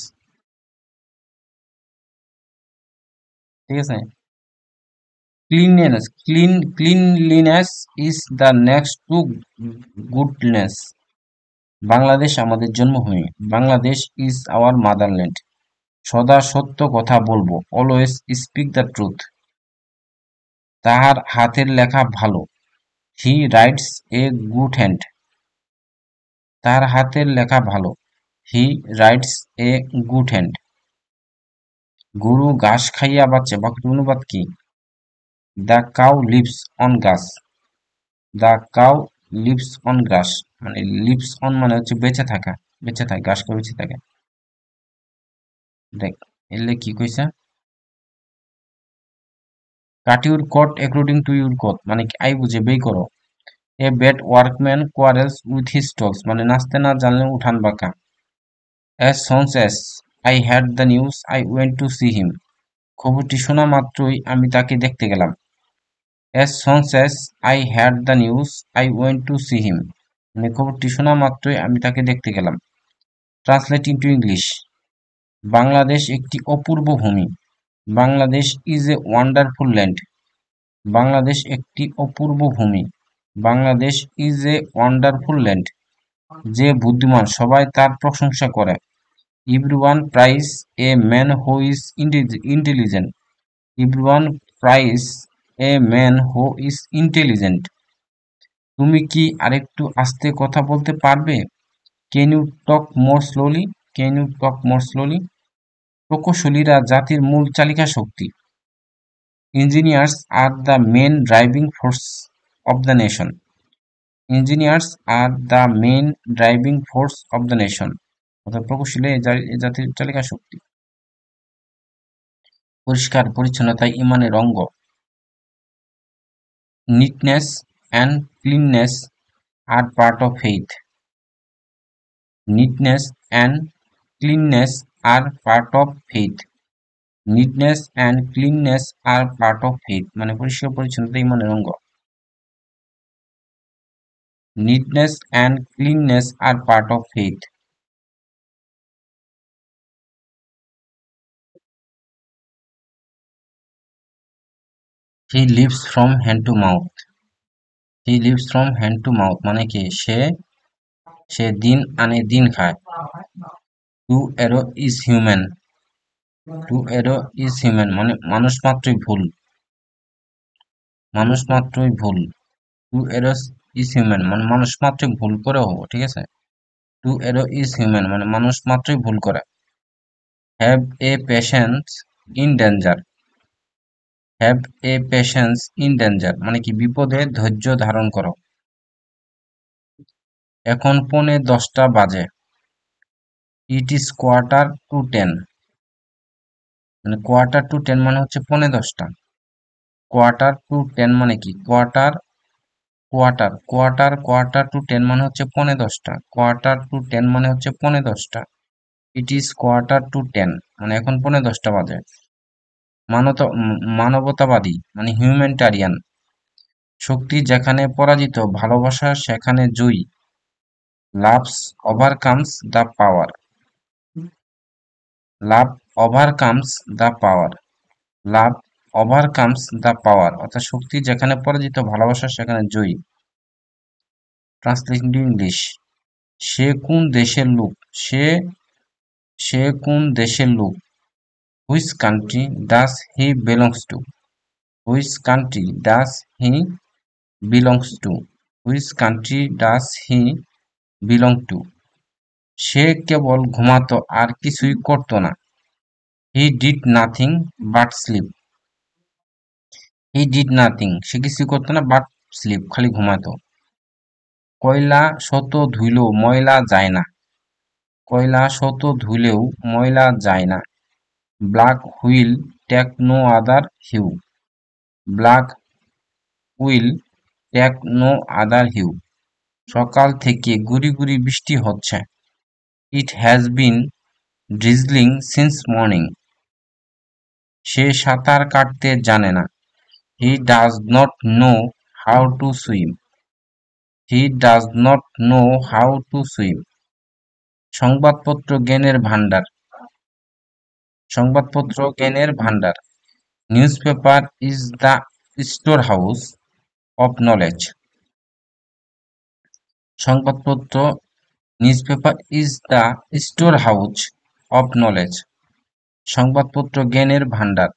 ঠিক আছে, cleanliness is the next to goodness. Bangladesh আমাদের জন্মভূমি। Bangladesh is our motherland. সদা সত্য কথা বলবো, অলওয়েজ স্পিক দ্য ট্রুথ। তাহার হাতের লেখা ভালো। He writes a good hand. তার হাতের লেখা ভালো। He writes a good hand. গরু ঘাস খাইয়া বাঁচে, বাক্যটির অনুবাদ কি? The cow lives on grass. The cow lives on grass, মানে লিভস অন মানে হচ্ছে বেঁচে থাকা, বেঁচে থাকে, ঘাস খেয়ে বেঁচে থাকে। দেখ, এলে কি কইছে? Cut your coat according to your coat, মানে কি আই বুঝে বেই করো। A bad workman quarrels with his tools, মানে নাচতে না জানলে উঠান বাঁকা। As soon as I had the news I went to see him. খবরটি শোনা মাত্রই আমি তাকে দেখতে গেলাম। As soon as I had the news I went to see him, মানে খবরটি শোনা মাত্রই আমি তাকে দেখতে গেলাম। Translate into English. বাংলাদেশ একটি অপূর্ব ভূমি। Bangladesh is a wonderful land. Bangladesh একটি অপূর্ব ভূমি। Bangladesh is a wonderful land. যে বুদ্ধিমান সবাই তার প্রশংসা করে। Everyone praise a man who is intelligent. Everyone praise a man who is intelligent. তুমি কি আরেকটু আস্তে কথা বলতে পারবে? Can you talk more slowly? Can you talk more slowly? প্রকৌশলীরা জাতির মূল চালিকা শক্তি। Engineers are the main driving force of the nation. Engineers are the main driving force of the nation, অর্থাৎ প্রকৌশলী এই জাতির চালিকা শক্তি। পরিষ্কার পরিচ্ছন্নতা ঈমানের অঙ্গ। Neatness and cleanness are part of faith. Neatness and cleanness are part of faith. Neatness and cleanness are part of faith মানে পরিষ্কার পরিচ্ছন্নতা ঈমানের অঙ্গ। Neatness and cleanliness are part of faith. He lives from hand to mouth. He lives from hand to mouth মানে কি সে দিন আনে দিন খায়। To err is human. To err is human মানে মানুষ মাত্রই ভুল। মানুষ মাত্রই ভুল। To err is human মানে মানুষ মাত্রই ভুল করে হবো, ঠিক আছে? To err is human মানে মানুষ মাত্রই ভুল করে। Have a patience in danger. Have a patience in danger মানে কি বিপদে ধৈর্য ধারণ করো। এখন 9:45 বাজে। ইট ইজ quarter to 10 মানে quarter to 10 মানে হচ্ছে 9:45। quarter to 10 মানে কি quarter to 10 মানে হচ্ছে 9:45। quarter to 10 মানে হচ্ছে 9:45। ইট ইজ quarter to 10 মানে এখন 9:45 বাজে। মানবতাবাদী মানে হিউম্যানিটেরিয়ান। শক্তি যেখানে পরাজিত, ভালোবাসা সেখানে জয়ী। Loves overcomes the power. Love overcomes the power. Love overcomes the power অর্থাৎ শক্তি যেখানে পরাজিত, ভালোবাসা সেখানে জয়ী। Translation to English. সে কোন দেশের লোক? সে সে কোন দেশের লোক? Which country does he belongs to? Which country does he belongs to? Which country does he belong to? সে কেবল ঘুমাতো আর কিছুই করতো না। He did nothing but sleep. He did nothing সে কিছুই করতো না বাট স্লিপ খালি ঘুমাতো। কয়লা শত ধুইলেও ময়লা যায় না। কয়লা শত ধুলেও ময়লা যায় না। Black will take no other hue. Black will take no other hue সকাল থেকে গুড়ি গুড়ি বৃষ্টি হচ্ছে। It has been drizzling since morning. সে সাঁতার কাটতে জানে না। He does not know how to swim. He does not know how to swim. সংবাদপত্র জ্ঞানের ভান্ডার। সংবাদপত্র জ্ঞানের ভান্ডার। Newspaper is the store house of knowledge. সংবাদপত্র newspaper is the store house of knowledge. সংবাদপত্র জ্ঞানের ভান্ডার।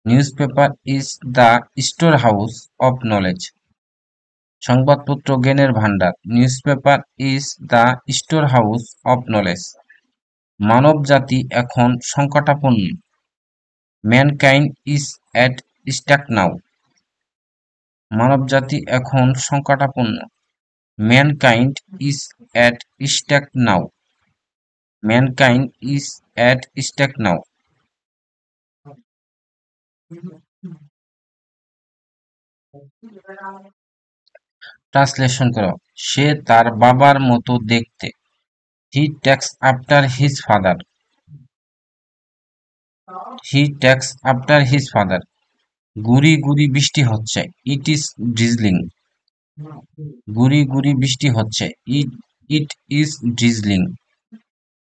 Newspaper is the store house of knowledge. সংবাদপত্র জ্ঞানের ভান্ডার। Newspaper is the store house of knowledge. মানবজাতি এখন সংকটাপন্ন। Mankind is at stake now. মানবজাতি এখন সংকটাপন্ন। Mankind is at stake now. Mankind is at stake now. Translation করো। সে তার বাবার মতো দেখতে। He takes after his father. He takes after his father. গুড়ি গুড়ি বৃষ্টি হচ্ছে। It is drizzling. গুড়ি গুড়ি বৃষ্টি হচ্ছে। It is drizzling.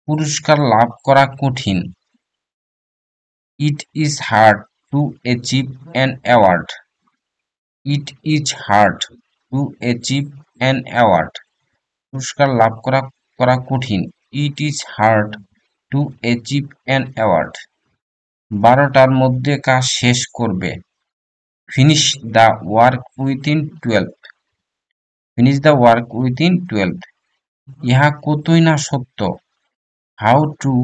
পুরস্কার লাভ করা কঠিন। It is hard to achieve an award. It is hard to achieve an award. পুরস্কার লাভ করা কঠিন। It is hard to achieve an award. 12টার মধ্যে কাজ শেষ করবে। Finish the work within 12। Finish the work within 12। ইহা কতই না সত্য। How true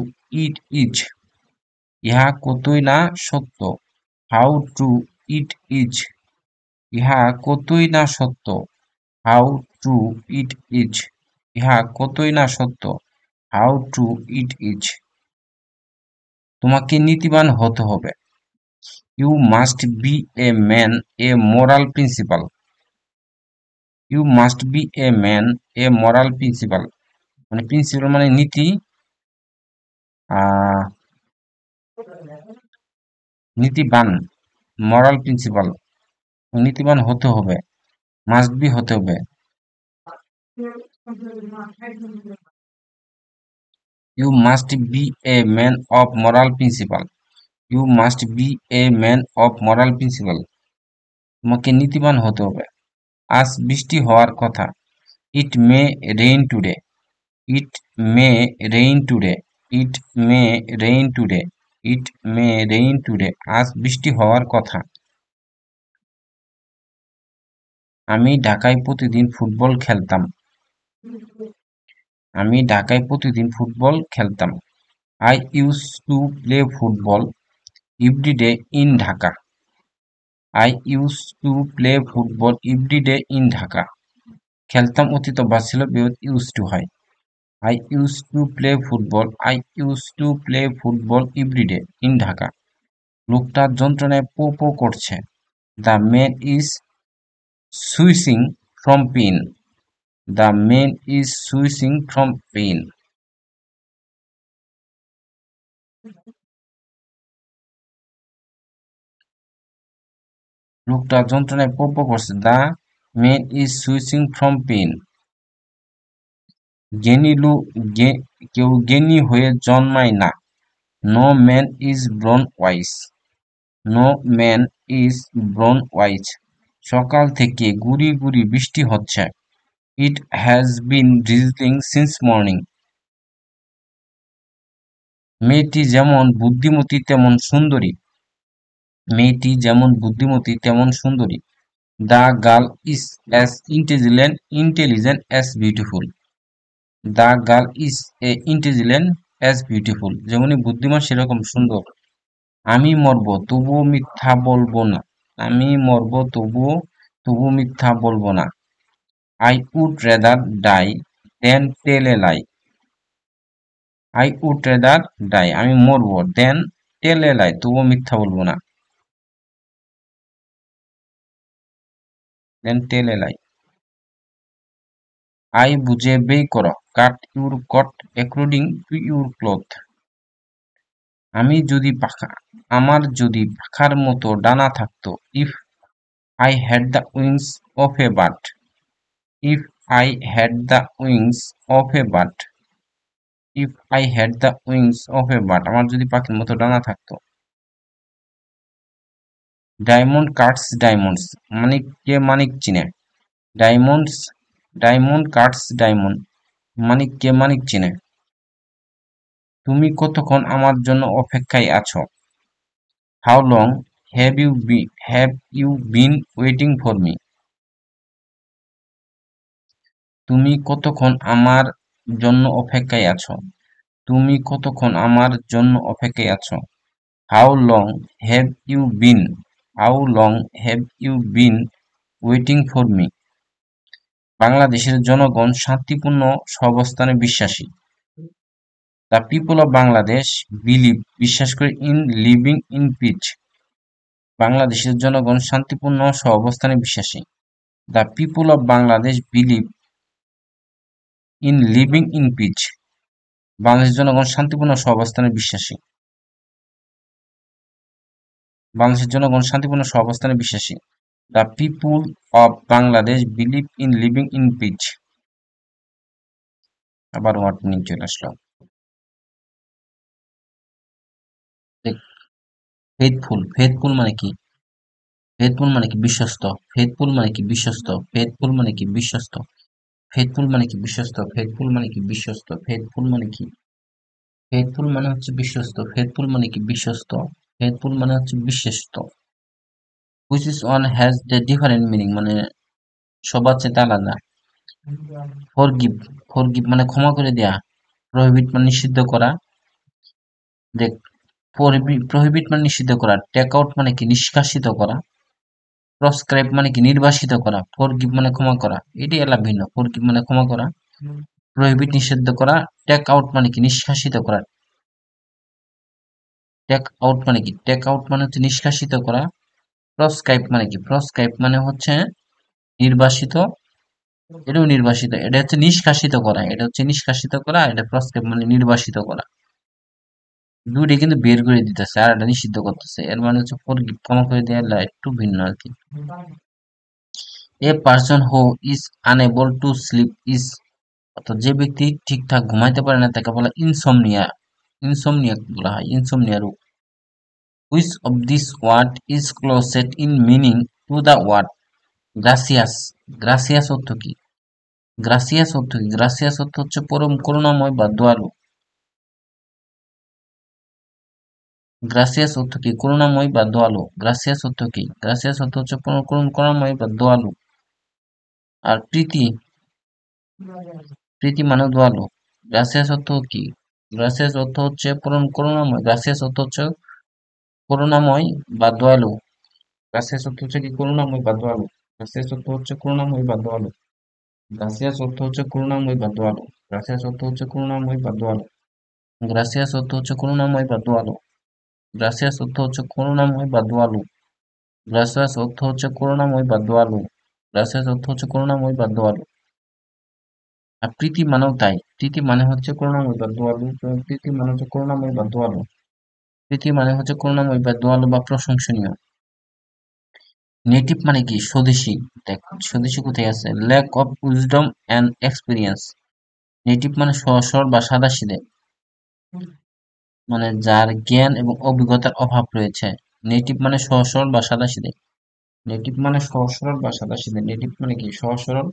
it is. ইহা কতই না সত্য। How true it is. ইহা কতই না সত্য। How true it is. ইহা কতই না সত্য। How true it is. তোমাকে নীতিবান হতে হবে। You must be a man a moral principle. You must be a man a moral principle, মানে প্রিন্সিপাল মানে নীতি, আহ নীতিবান, মরাল প্রিন্সিপাল নীতিবান হতে হবে, মাস্ট বি হতে হবে। You must be a man of moral principle. You must be a man of moral principle, তোমাকে নীতিবান হতে হবে। আজ বৃষ্টি হওয়ার কথা। It may rain today. It may rain today. It may rain today. It may rain today, আজ বৃষ্টি হওয়ার কথা। আমি ঢাকায় প্রতিদিন ফুটবল খেলতাম। আমি ঢাকায় প্রতিদিন ফুটবল খেলতাম। I use to play football every day in Dhaka. I use to play football every day in Dhaka. খেলতাম অতীত অভ্যাস ছিল, বিপরীত ইউজ টু হয়। I use to play football. I use to play football every day in Dhaka. লোকটা যন্ত্রণায় পো পো করছে। The man is switching from pain. The man is switching from pain. লোকটা যন্ত্রণায় পো পো করছে। The man is switching from pain. জ্ঞানী লোক, কেউ জ্ঞানী হয়ে জন্মায় না। No man is born wise. No man is born wise. সকাল থেকে গুড়ি গুড়ি বৃষ্টি হচ্ছে। It has been drizzling since morning. মেয়েটি যেমন বুদ্ধিমতী তেমন সুন্দরী। মেয়েটি যেমন বুদ্ধিমতী তেমন সুন্দরী। The girl is as intelligent as beautiful. The girl is a intelligent as beautiful, যেমনই বুদ্ধিমান সেরকম সুন্দর। আমি মরবো তবুও মিথ্যা বলবো না। আমি মরবো তবুও মিথ্যা বলবো না। I would rather die then tell a lie. I would rather die, আমি মরবো, দেন টেল এ লাই, তবুও মিথ্যা বলবো না। দেন টেল এ লাই। আই বুঝে বেই করো। Cut your coat according to your cloth. আমার যদি পাখার মতো ডানা থাকতো। If I had the wings of a bird. If I had the wings of a bird. If I had the wings of a bird, আমার যদি পাখির মতো ডানা থাকতো। ডায়মন্ড কাটস ডায়মন্ডস, মানিককে মানিক চিনে। ডায়মন্ডস ডায়মন্ড কাটস ডায়মন্ড, মানিককে মানিক চিনে। তুমি কতক্ষণ আমার জন্য অপেক্ষায় আছো? How long have you been waiting for me. তুমি কতক্ষণ আমার জন্য অপেক্ষায় আছো? তুমি কতক্ষণ আমার জন্য অপেক্ষায় আছো? How long have you been how long have you been waiting for me. বাংলাদেশের জনগণ শান্তিপূর্ণ সহাবস্থানে বিশ্বাসী। দ্য পিপল অব বাংলাদেশ বিশ্বাস করে ইন লিভিং ইন পিচ। বাংলাদেশের জনগণ শান্তিপূর্ণ সহাবস্থানে বিশ্বাসী। The people of Bangladesh believe in living in peace. বাংলাদেশের জনগণ শান্তিপূর্ণ সহাবস্থানে বিশ্বাসী। বাংলাদেশের জনগণ শান্তিপূর্ণ সহাবস্থানে বিশ্বাসী। The people of Bangladesh believe in living in peace. আবার ওয়ার্ড মিনিং চলে আসলো। ফেথফুল, ফেথফুল মানে কি? ফেথফুল মানে কি? বিশ্বস্ত। ফেথফুল মানে কি? বিশ্বস্ত। ফেথফুল মানে কি? বিশ্বস্ত। ফেথফুল মানে কি? বিশ্বস্ত। ফেথফুল মানে কি? বিশ্বস্ত। ফেথফুল মানে কি? ফেথফুল মানে হচ্ছে বিশ্বস্ত। ফেথফুল মানে কি? বিশ্বস্ত। ফেথফুল মানে হচ্ছে বিশ্বস্ত। Which is one has the different meaning, মানে সবার চেয়ে আলাদা। ফরগিভ, ফরগিভ মানে ক্ষমা করে দেয়া। প্রহিবিট মানে নিষিদ্ধ করা। দেখ, প্রহিবিট মানে নিষিদ্ধ করা। টেক আউট মানে কি? নিষ্কাশিত করা। প্রসক্রাইব মানে কি? নির্বাসিত করা। ফরগিভ মানে ক্ষমা করা। এটাই এলা ভিন্ন। ফরগিভ মানে ক্ষমা করা, প্রহিবিট নিষিদ্ধ করা, টেক আউট মানে কি? নিষ্কাশিত করা। টেক আউট মানে কি? টেক আউট মানে হচ্ছে নিষ্কাশিত করা। প্রস্ক্রাইব মানে কি? প্রস্ক্রাইব মানে হচ্ছে নির্বাসিত, এটাও নির্বাসিত, এটা হচ্ছে নিষ্কাশিত করা, এটা হচ্ছে নিষ্কাশিত করা, এটা প্রস্ক্রাইব মানে নির্বাসিত করা। দুইটাই কিন্তু বের করে দিতেছে আর এটা নিষিদ্ধ করতেছে, এর মানে হচ্ছে ফরগিভ ক্ষমা করে দেওয়া একটু ভিন্ন আর কি। A person who is unable to sleep is, অর্থাৎ যে ব্যক্তি ঠিকঠাক ঘুমাইতে পারে না তাকে বলা ইনসোমনিয়া, ইনসোমনিয়া বলা হয়, ইনসোমনিয়া রোগ। Which of this word is closest in meaning to the word gracious? Gracious অর্থ কি? গ্রাসিয়াস অর্থ কি? গ্রাসিয়াস অর্থ হচ্ছে পরম করুণাময় বা দয়ালু। গ্রাসিয়াস অর্থ কি? করুণাময় বা দয়ালু। গ্রাসিয়াস অর্থ কি? গ্রাসিয়াস অর্থ হচ্ছে করুণাময় বা দয়ালু। আর প্রীতি, প্রীতি মানে দয়ালু। গ্রাসিয়াস অর্থ কি? গ্রাসিয়াস অর্থ হচ্ছে পরম করুণাময়, গ্রাসিয়াস অর্থ হচ্ছে করুণাময় বা দয়ালু। গ্রাসিয়াস অর্থ হচ্ছে কি? করুণাময় বা দয়ালু। গ্রাসিয়াস অর্থ হচ্ছে করুণাময় বা দয়ালু। গ্রাসিয়াস অর্থ হচ্ছে করুণাময় বা দয়ালু। গ্রাসিয়াস অর্থ হচ্ছে করুণাময় বা দয়ালু। গ্রাসিয়াস অর্থ হচ্ছে করুণাময় বা দয়ালু। গ্রাসিয়াস অর্থ হচ্ছে করুণাময় বা দয়ালু। গ্রাসিয়াস অর্থ হচ্ছে করুণাময় বা দয়ালু। গ্রাসিয়াস অর্থ হচ্ছে করুণাময় বা দয়ালু। আর প্রীতি মানেও তাই, প্রীতি মানে হচ্ছে করুণাময় বা দয়ালু, প্রীতি মানে হচ্ছে করুণাময় বা দয়ালু। প্রীতি মানে হচ্ছে করুণাময় বা দয়ালু বা প্রশংসনীয়। নেটিভ মানে কি? স্বদেশী। দেখ স্বদেশী কোথায় আছে? Lack of wisdom and experience. নেটিভ মানে সহজ সরল বা সাদাসিধে, মানে যার জ্ঞান এবং অভিজ্ঞতার অভাব রয়েছে। নেটিভ মানে সহজ সরল বা সাদাসিধে। নেটিভ মানে সহজ সরল বা সাদাসিধে। নেটিভ মানে কি? সহজ সরল।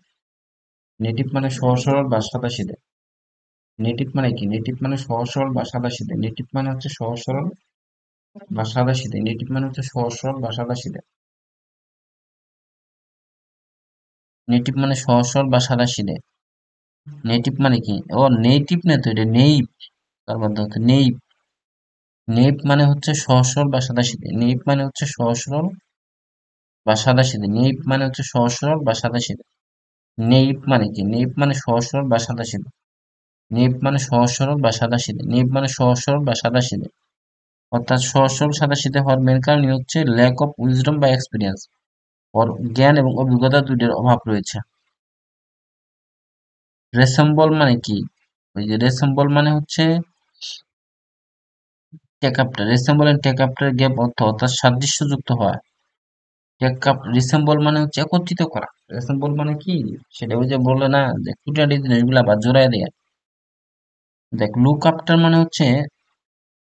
নেটিভ মানে সহজ সরল বা সাদাসিধে। নেটিভ মানে কি? নেটিভ মানে সহজ সরল বা সাদাসিধে। নেটিভ মানে হচ্ছে সহজ সরল বা সাদাসিধে। নেটিভ মানে হচ্ছে সহজ সরল বা সাদাসিধে। নেটিভ মানে সহজ সরল বা সাদাসিধে। নেটিভ মানে কি? ও নেটিভ না তো, এটা নেইপ, তার মধ্যে হচ্ছে নেইপ। নেইপ মানে হচ্ছে সহজ সরল বা সাদাসিধে। নেইপ মানে হচ্ছে সহজ সরল বা সাদাসিধে। নেইপ মানে হচ্ছে সহজ সরল বা সাদাসিধে। নেইপ মানে কি? নেইপ মানে সহজ সরল বা সাদাসিধে। নেইপ মানে সহজ সরল বা সাদাসিধে। নেইপ মানে সহজ সরল বা সাদাসিধে। অর্থাৎ সহজ সরল সাদাসিধে হওয়ার মেন কারণই হচ্ছে ল্যাক অফ উইজডম বা এক্সপিরিয়েন্স, ওর জ্ঞান এবং অভিজ্ঞতা দুইটার অভাব রয়েছে। রেসেম্বল মানে কি? ওই যে রেসেম্বল মানে হচ্ছে টেক আপটা, রেসেম্বল এন্ড টেক আপটার গ্যাপ অর্থ, অর্থাৎ সাদৃশ্যযুক্ত হওয়া। টেক আপ রিসেম্বল মানে হচ্ছে একত্রিত করা। রেসেম্বল মানে কি? সেটা ওই যে বললে না যে খুঁটিনাটি জিনিসগুলো আবার জোড়ায় দেয়া। দেখ লুক আফটার মানে হচ্ছে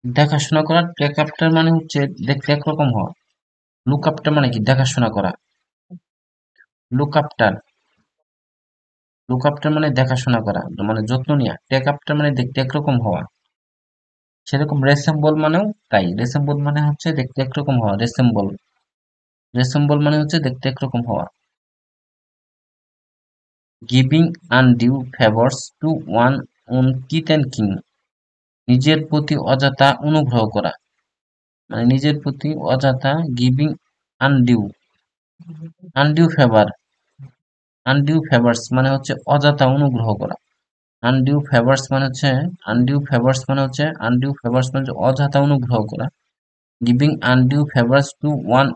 দেখাশোনা করা, টেক আফটার মানে হচ্ছে দেখতে একরকম হওয়া। লুক আফটার মানে কি? দেখাশোনা করা। লুক আফটার, লুক আফটার মানে দেখাশোনা করা, মানে যত্ন নেওয়া। টেক আফটার মানে দেখতে একরকম হওয়া। সেরকম রেসেম্বল মানেও তাই, রেসেম্বল মানে হচ্ছে দেখতে একরকম হওয়া। রেসেম্বল, রেসেম্বল মানে হচ্ছে দেখতে একরকম হওয়া। Giving undue favours to one own kith and kin, নিজের প্রতি অযথা অনুগ্রহ করা, মানে নিজের প্রতি অযথা। Giving undue, undue favour, undue favours মানে হচ্ছে অযথা অনুগ্রহ করা। আনডিউ ফেভার্স মানে হচ্ছে, আনডিউ ফেভার্স মানে হচ্ছে, আনডিউ ফেভার্স মানে হচ্ছে অযথা অনুগ্রহ করা। Giving undue favours to one,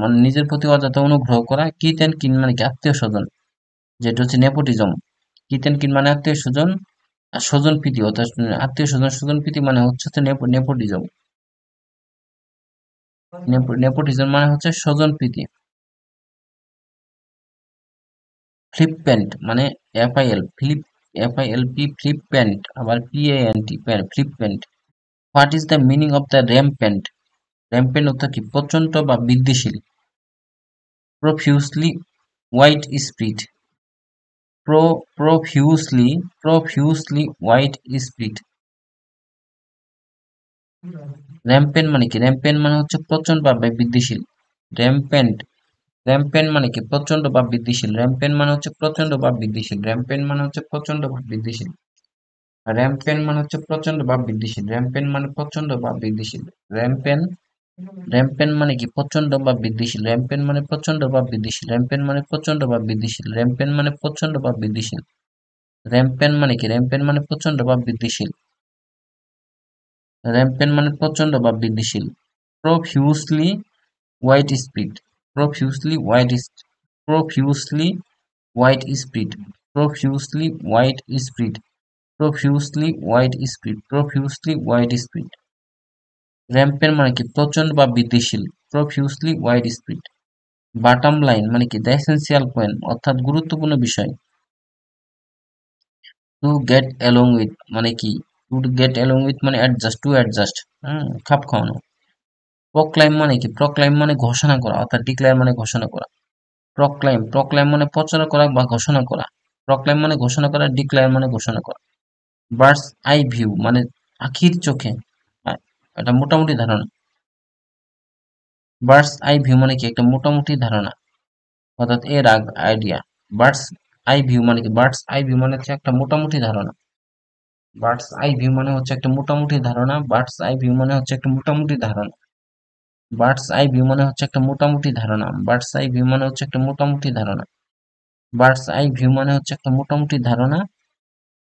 মানে নিজের প্রতি অযথা অনুগ্রহ করা। কিথ অ্যান্ড কিন মানে কি? আত্মীয় স্বজন, যেটা হচ্ছে নেপোটিজম। কিথ অ্যান্ড কিন মানে আত্মীয় স্বজন, আর স্বজন প্রীতি, অর্থাৎ আত্মীয় স্বজন স্বজন প্রীতি মানে হচ্ছে নেপোটিজম। নেপোটিজম মানে হচ্ছে স্বজন প্রীতি। ফ্লিপপ্যান্ট মানে এফআইএল ফ্লিপ, এফআইএলপি ফ্লিপপ্যান্ট, আবার P A N T flippant. What is the meaning of the rampant? Rampant অর্থ কি? প্রচন্ড বা বৃদ্ধিশীল। Profusely white speed, pro profusely, profusely white speed. Rampant মানে কি? র্যাম্পেন্ট মানে হচ্ছে প্রচন্ড বা বৃদ্ধিশীল। র্যাম্পেন্ট, র্যাম্পেন্ট মানে কি? প্রচন্ড বা বৃদ্ধিশীল। র্যাম্পেন্ট মানে হচ্ছে প্রচন্ড বা বৃদ্ধিশীল। র্যাম্পেন্ট মানে হচ্ছে প্রচন্ড বা বৃদ্ধিশীল। র্যাম্পেন্ট মানে হচ্ছে প্রচন্ড বা বৃদ্ধিশীল। র্যাম্পেন্ট মানে প্রচন্ড বা বৃদ্ধিশীল। র্যাম্পেন্ট, র্যাম্পেন্ট মানে কি? প্রচন্ড বা বৃদ্ধিশীল। র্যাম্পেন্ট মানে প্রচন্ড বা বৃদ্ধিশীল। র্যাম্পেন্ট মানে প্রচন্ড বা বৃদ্ধিশীল। র্যাম্পেন্ট মানে প্রচন্ড বা বৃদ্ধিশীল। র্যাম্পেন্ট মানে কি? র্যাম্পেন্ট মানে প্রচন্ড বা বৃদ্ধিশীল। র্যাম্পেন্ট মানে প্রচন্ড বা বৃদ্ধিশীল। Profusely white speed, profusely white, profusely white speed, profusely white speed, profusely white speed, profusely white speed. Rampant মানে কি প্রচন্ড বা বৃদ্ধিশীল, profusely white speed. Bottom line মানে কি দ্য এসেন্সিয়াল পয়েন্ট অর্থাৎ গুরুত্বপূর্ণ বিষয়। টু গেট অ্যালং উইথ মানে কি, টু গেট অ্যালং উইথ মানে অ্যাডজাস্ট, টু অ্যাডজাস্ট, খাপ খাওয়ানো। প্রক্লাইম মানে কি, প্রক্লাইম মানে ঘোষণা করা অর্থাৎ ডিক্লেয়ার মানে ঘোষণা করা। প্রক্লাইম, প্রক্লাইম মানে প্রচার করা বা ঘোষণা করা। প্রক্লাইম মানে ঘোষণা করা, ডিক্লেয়ার মানে ঘোষণা করা। বার্ডস আই ভিউ মানে আখির চোখে, এটা মোটামুটি ধারণা। বার্ডস আই ভিউ মানে কি একটা মোটামুটি ধারণা অর্থাৎ এর আইডিয়া। বার্ডস আই ভিউ মানে কি, বার্ডস আই ভিউ মানে হচ্ছে একটা মোটামুটি ধারণা। বার্ডস আই ভিউ মানে হচ্ছে একটা মোটামুটি ধারণা, বার্ডস আই ভিউ মানে হচ্ছে একটা মোটামুটি ধারণা, বার্ডস আই ভিউ মানে হচ্ছে একটা মোটামুটি ধারণা, বার্ডস আই ভিউ মানে হচ্ছে একটা মোটামুটি ধারণা, বার্ডস আই ভিউ মানে হচ্ছে একটা মোটামুটি ধারণা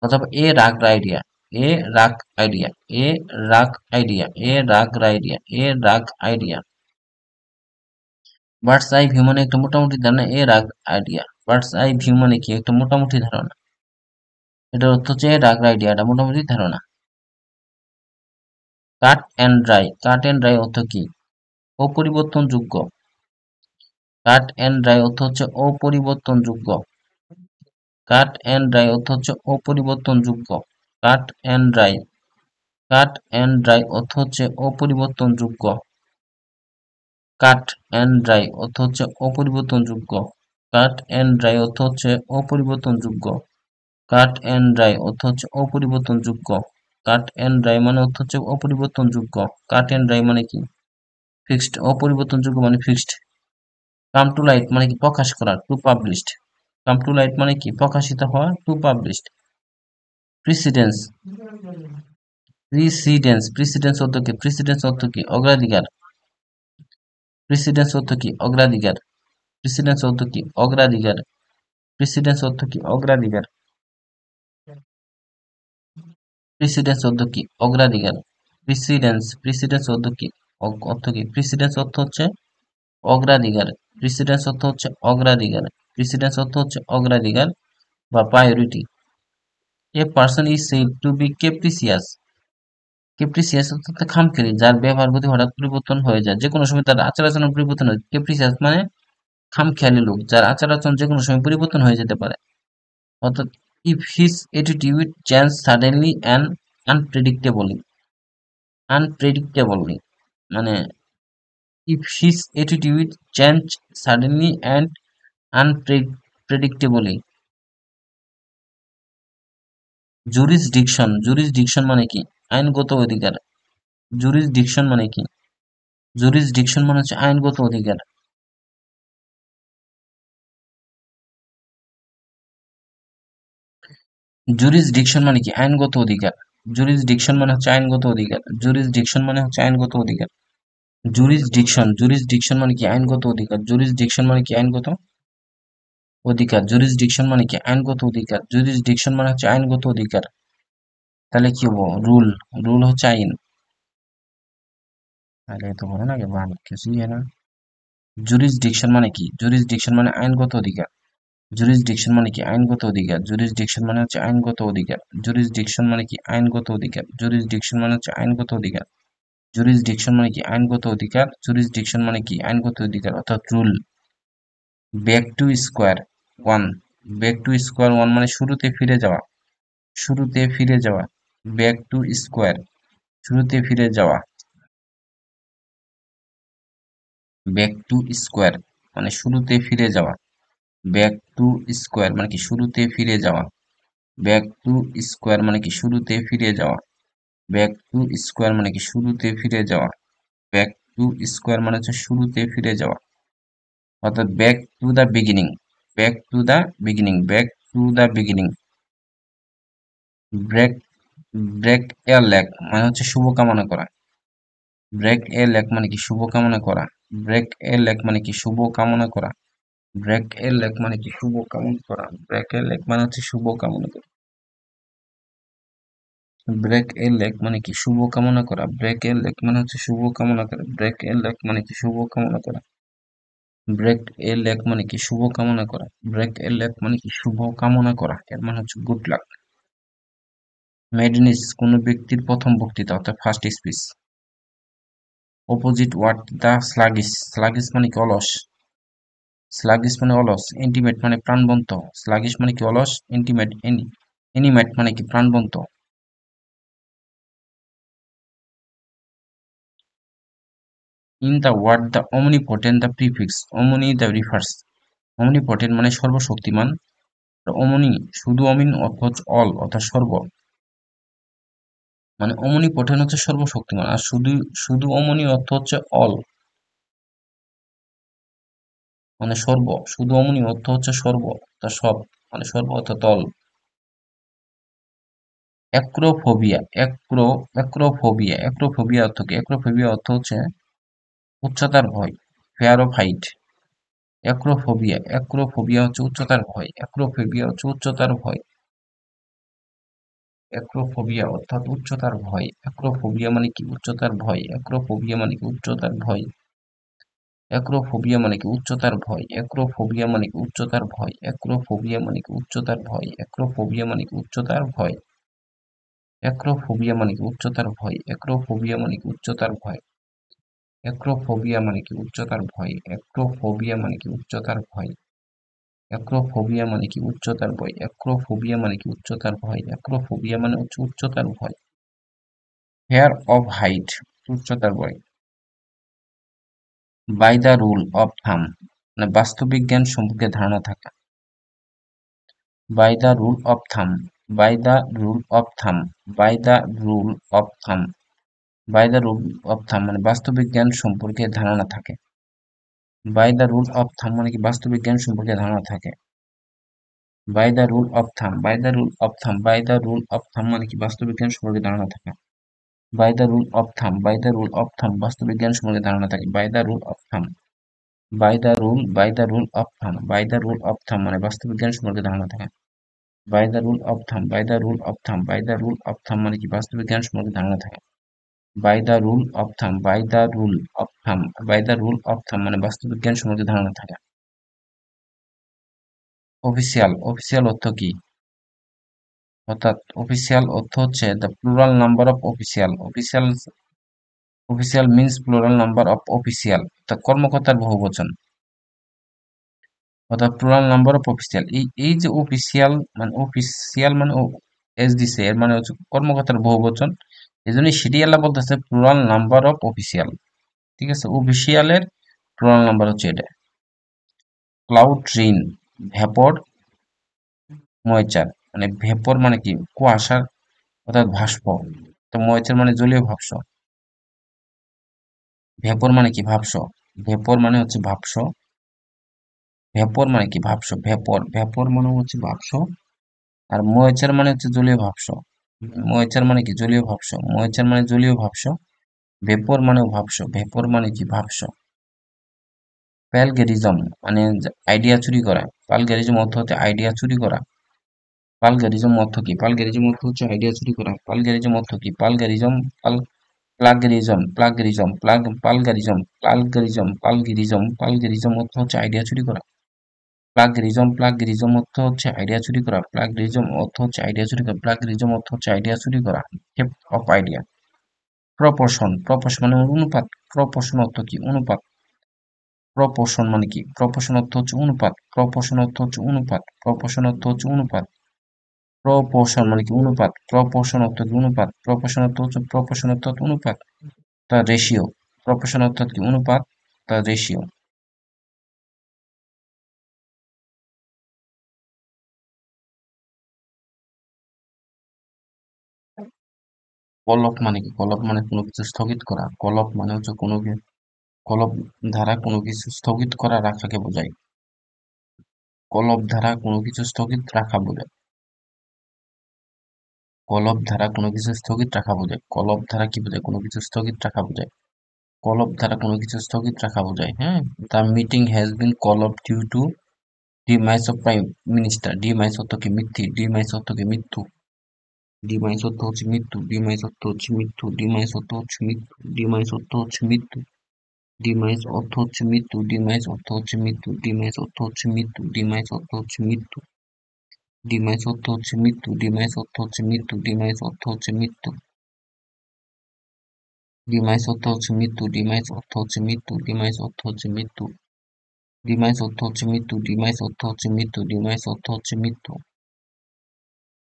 অথবা এ রাগ আইডিয়া, এ রাগ আইডিয়া, এ রাগ আইডিয়া, এ রাগ আইডিয়া, এ রাগ আইডিয়া। বার্ডস আই ভিউ মানে একটা মোটামুটি ধারণা, এ রাগ আইডিয়া। বার্ডস আই ভিউ মানে কি একটা মোটামুটি ধারণা, এটার অর্থ হচ্ছে এ রাগ আইডিয়া, এটা মোটামুটি ধারণা। Cut and dry, cut and dry অর্থ কি, অপরিবর্তনযোগ্য। কাট এন্ড ড্রাই অর্থ হচ্ছে অপরিবর্তনযোগ্য। কাট এন্ড ড্রাই অর্থ হচ্ছে অপরিবর্তনযোগ্য। Cut and dry, cut and dry অর্থ হচ্ছে অপরিবর্তনযোগ্য। কাট এন্ড ড্রাই অর্থ হচ্ছে অপরিবর্তনযোগ্য। কাট এন্ড ড্রাই অর্থ হচ্ছে অপরিবর্তনযোগ্য। কাট এন্ড ড্রাই অর্থ হচ্ছে অপরিবর্তনযোগ্য। কাট এন্ড ড্রাই মানে অর্থ হচ্ছে অপরিবর্তনযোগ্য। কাট এন্ড ড্রাই মানে কি ফিক্সড, অপরিবর্তনযোগ্য মানে ফিক্সড। কাম টু লাইট মানে কি প্রকাশ করা, to published. Come to light মানে কি প্রকাশিত হওয়া, to published. Precedence, precedence, precedence অর্থ কি, প্রিসিডেন্স অর্থ কি অগ্রাধিকার। প্রিসিডেন্স অর্থ কি অগ্রাধিকার। প্রিসিডেন্স অর্থ কি অগ্রাধিকার। প্রিসিডেন্স অর্থ কি অগ্রাধিকার। প্রিসিডেন্স অর্থ কি অগ্রাধিকার। প্রিসিডেন্স, প্রিসিডেন্স অর্থ কি, অর্থ কি, প্রিসিডেন্স অর্থ হচ্ছে অগ্রাধিকার। প্রিসিডেন্স অর্থ হচ্ছে অগ্রাধিকার। প্রিসিডেন্স অর্থ হচ্ছে অগ্রাধিকার বা priority. A person is said to be capricious. Capricious অর্থাৎ খামখেয়ালি, যার ব্যবহার গতি হঠাৎ পরিবর্তন হয়ে যায়, যে কোনো সময় তার আচার আচরণ পরিবর্তন হয়। ক্যাপ্রিসিয়াস মানে খামখেয়ালি লোক, যার আচার আচরণ যে কোনো সময় পরিবর্তন হয়ে যেতে পারে। অর্থাৎ if his attitude change suddenly and unpredictably, unpredictably মানে if his attitude change suddenly and unpredictably. Jurisdiction, jurisdiction মানে কি আইনগত অধিকার। জুরিসডিকশন মানে কি, জুরিসডিকশন মানে হচ্ছে আইনগত অধিকার। জুরিসডিকশন মানে কি আইনগত অধিকার। জুরিসডিকশন মানে হচ্ছে আইনগত অধিকার। জুরিসডিকশন মানে হচ্ছে আইনগত অধিকার। জুরিসডিকশন, জুরিসডিকশন মানে কি আইনগত অধিকার। জুরিসডিকশন মানে কি আইনগত অধিকার। জুরিসডিকশন মানে কি আইনগত অধিকার। জুরিসডিকশন মানে হচ্ছে আইনগত অধিকার। তাহলে কি হবো, রুল, রুল হচ্ছে আইন। তাহলে তো বলে না বান কিছুই হয় না। জুরিসডিকশন মানে কি, জুরিসডিকশন মানে আইনগত অধিকার। জুরিসডিকশন মানে কি আইনগত অধিকার। জুরিসডিকশন মানে হচ্ছে আইনগত অধিকার। জুরিসডিকশন মানে কি আইনগত অধিকার। জুরিসডিকশন মানে হচ্ছে আইনগত অধিকার। জুরিসডিকশন মানে কি আইনগত অধিকার। জুরিসডিকশন মানে কি আইনগত অধিকার অর্থাৎ rule. Back to square one, back to square one মানে শুরুতে ফিরে যাওয়া, শুরুতে ফিরে যাওয়া। ব্যাক টু স্কোয়ার, শুরুতে ফিরে যাওয়া। ব্যাক টু স্কোয়ার মানে শুরুতে ফিরে যাওয়া। ব্যাক টু স্কোয়ার মানে কি শুরুতে ফিরে যাওয়া। ব্যাক টু স্কোয়ার মানে কি শুরুতে ফিরে যাওয়া। ব্যাক টু স্কোয়ার মানে কি শুরুতে ফিরে যাওয়া। ব্যাক টু স্কোয়ার মানে হচ্ছে শুরুতে ফিরে যাওয়া অর্থাৎ back to the beginning. Back to the beginning, back to the beginning. Break, break a leg মানে হচ্ছে শুভ কামনা করা। ব্রেক এ লেগ মানে কি শুভ কামনা করা। ব্রেক এ লেগ মানে কি শুভ কামনা করা। ব্রেক এ লেগ মানে কি শুভ কামনা করা। ব্রেক এ লেগ মানে হচ্ছে শুভ কামনা করা। ব্রেক এ লেগ মানে কি শুভ কামনা করা, ব্রেক এ লেগ মানে হচ্ছে শুভ কামনা করা, ব্রেক এ লেগ মানে কি শুভ কামনা করা, ব্রেক এ লেগ মানে কি শুভ কামনা করা, ব্রেক এ লেগ মানে কি শুভ কামনা করা, এর মানে হচ্ছে গুড লাক। মেডনিস কোনো ব্যক্তির প্রথম বক্তৃতা অর্থাৎ ফার্স্ট স্পিচ। অপোজিট ওয়ার্ড দা স্লাগিস, স্লাগিস মানে কি অলস, স্লাগিস মানে অলস, ইন্টিমেট মানে প্রাণবন্ত, স্লাগিস মানে কি অলস, ইন্টিমেট এনিমেট মানে কি প্রাণবন্ত। In the word the omnipotent the prefix omni the refers, omnipotent মানে সর্বশক্তিমান, omni শুধু অমিন অথচ অল অর্থাৎ সর্ব, মানে omnipotent হচ্ছে সর্বশক্তিমান আর শুধু শুধু omni অর্থ হচ্ছে অল মানে সর্ব, শুধু omni অর্থ হচ্ছে সর্ব অর্থাৎ সব, মানে সর্ব অর্থাৎ অল। অ্যাক্রোফোবিয়া অ্যাক্রোফোবিয়া অ্যাক্রোফোবিয়া অর্থ কি, অ্যাক্রোফোবিয়া অর্থ হচ্ছে উচ্চতার ভয়, ফেয়ার অফ হাইট। অ্যাক্রোফোবিয়া হচ্ছে উচ্চতার ভয়, অ্যাক্রোফোবিয়া হচ্ছে উচ্চতার ভয়, অ্যাক্রোফোবিয়া অর্থাৎ উচ্চতার ভয়, অ্যাক্রোফোবিয়া মানে কি উচ্চতার ভয়, অ্যাক্রোফোবিয়া মানে কি উচ্চতার ভয়, অ্যাক্রোফোবিয়া মানে কি উচ্চতার ভয়, অ্যাক্রোফোবিয়া মানে কি উচ্চতার ভয়, অ্যাক্রোফোবিয়া মানে কি উচ্চতার ভয়, অ্যাক্রোফোবিয়া মানে কি উচ্চতার ভয়, অ্যাক্রোফোবিয়া মানে কি উচ্চতার ভয়, অ্যাক্রোফোবিয়া মানে কি উচ্চতার ভয়, অ্যাক্রোফোবিয়া মানে কি উচ্চতার ভয়, অ্যাক্রোফোবিয়া মানে কি উচ্চতার ভয়, অ্যাক্রোফোবিয়া মানে কি উচ্চতার ভয়, অ্যাক্রোফোবিয়া মানে কি উচ্চতার ভয়, অ্যাক্রোফোবিয়া মানে হচ্ছে উচ্চতার ভয়। ফেয়ার অফ হাইট উচ্চতার ভয়। By the rule of thumb মানে বাস্তবিক জ্ঞান সম্পর্কে ধারণা থাকা, by the rule of thumb, by the rule of thumb, by the rule of thumb, by the rule of thumb মানে বাস্তবিক জ্ঞান সম্পর্কে ধারণা থাকে, by the rule of thumb মানে কি বাস্তবিক জ্ঞান সম্পর্কে ধারণা থাকে, by the rule of thumb, by the rule of thumb, by the rule of thumb মানে কি বাস্তবিক জ্ঞান সম্পর্কে ধারণা থাকে, by the rule of thumb, by the rule of thumb বাস্তবিক জ্ঞান সম্পর্কে ধারণা থাকে, by the rule of thumb, by the rule of thumb, by the rule of thumb মানে বাস্তবিক জ্ঞান সম্পর্কে ধারণা থাকে, by the rule of thumb, by the rule of thumb, by the rule of thumb মানে কি বাস্তবিক জ্ঞান সম্পর্কে ধারণা থাকে, by the rule of thumb, by the rule of thumb, by the rule of thumb মানে বাস্তবিক জ্ঞান সম্পর্কে ধারণা থাকে। অফিসিয়াল, অফিসিয়াল অর্থ কি, অর্থাৎ অফিসিয়াল অর্থ হচ্ছে the plural number of official, official, official means plural number of official অর্থাৎ কর্মকর্তার বহুবচন, অর্থাৎ প্লুরাল নাম্বার অফ অফিসিয়াল। এই এই যে অফিসিয়াল মানে এস দিছে এর মানে হচ্ছে কর্মকর্তার বহুবচন, এই জন্য সিরিয়াল বলতেছে প্লুরাল নাম্বার অফ অফিসিয়াল, ঠিক আছে, অফিসিয়ালের প্লুরাল নাম্বার হচ্ছে এটা। ক্লাউড রিন ভেপর ময়েচার মানে ভেপর মানে কি কুয়াশার অর্থাৎ ভাস্প, তো ময়েচার মানে জলীয় ভাষ্প, ভেপর মানে কি ভাষ্প, ভেপর মানে হচ্ছে ভাষ্প, ভেপর মানে কি ভাষ্প, ভেপর ভেপর মানে হচ্ছে ভাষ্প, আর ময়েচার মানে হচ্ছে জলীয় ভাষ্প, ময়েচার মানে কি জলীয় ভাষ্প, ময়েচার মানে জলীয় ভাষ্প, ভেপর মানেও ভাষ্প, ভেপর মানে কি ভাষ্প। প্যালগেরিজম মানে আইডিয়া চুরি করা, পালগেরিজম অর্থ হচ্ছে আইডিয়া চুরি করা, পালগেরিজম অর্থ কি, পালগেরিজম অর্থ হচ্ছে আইডিয়া চুরি করা, পালগেরিজম অর্থ কি, পালগেরিজম পাল প্লাগেরিজম অর্থ হচ্ছে আইডিয়া চুরি করা, প্লাগেরিজম অর্থ হচ্ছে আইডিয়া চুরি করা, প্লাগেরিজম অর্থ হচ্ছে আইডিয়া চুরি করা, প্লাগেরিজম অর্থ হচ্ছে আইডিয়া চুরি করা, থেফট অফ আইডিয়া। প্রপোর্শন মানে অনুপাত, প্রপোর্শন অর্থ কি অনুপাত, প্রপোর্শন মানে কি, প্রপোর্শন অর্থ হচ্ছে অনুপাত, প্রপোর্শন অর্থ হচ্ছে অনুপাত, প্রপোর্শন অর্থ হচ্ছে অনুপাত, প্রপোর্শন মানে কি অনুপাত, প্রপোর্শন অর্থ কি অনুপাত, প্রপোর্শন অর্থ অনুপাত, তার রেশিও, প্রপোর্শন অর্থাৎ কি অনুপাত, তার রেশিও। কলপ মানে কি, কলপ মানে কোনো কিছু স্থগিত করা, কলপ মানে হচ্ছে কলপ ধারা কোনো কিছু স্থগিত করা রাখাকে বোঝায়, কলপ ধারা কোনো কিছু স্থগিত রাখা বোঝায়, কলপ ধারা কোনো কিছু স্থগিত রাখা বোঝায়, কলপ ধারা কি বোঝায় কোনো কিছু স্থগিত রাখা বোঝায়, কলপ ধারা কোনো কিছু স্থগিত রাখা বোঝায়, হ্যাঁ। The meeting has been call off due to demise of prime minister, demise অর্থ কি মৃত্যু, ডিমাইস অর্থ কি মৃত্যু, ডিমাইস অর্থ হচ্ছে মৃত্যু, ডিমাইস অর্থ হচ্ছে মৃত্যু, ডিমাইস অর্থ হচ্ছে মৃত্যু, ডিমাইস অর্থ হচ্ছে মৃত্যু, ডিমাইস অর্থ হচ্ছে মৃত্যু, ডিমাইস অর্থ হচ্ছে মৃত্যু, ডিমাইস অর্থ হচ্ছে মৃত্যু, ডিমাইস অর্থ হচ্ছে মৃত্যু, ডিমাইস অর্থ হচ্ছে মৃত্যু, ডিমাইস অর্থ হচ্ছে মৃত্যু, ডিমাইস অর্থ হচ্ছে মৃত্যু, ডিমাইস অর্থ হচ্ছে মৃত্যু, ডিমাইস অর্থ হচ্ছে মৃত্যু, ডিমাইস অর্থ হচ্ছে মৃত্যু, ডিমাইস অর্থ হচ্ছে মৃত্যু, ডিমাইস অর্থ হচ্ছে মৃত্যু, ডিমাইস অর্থ হচ্ছে মৃত্যু।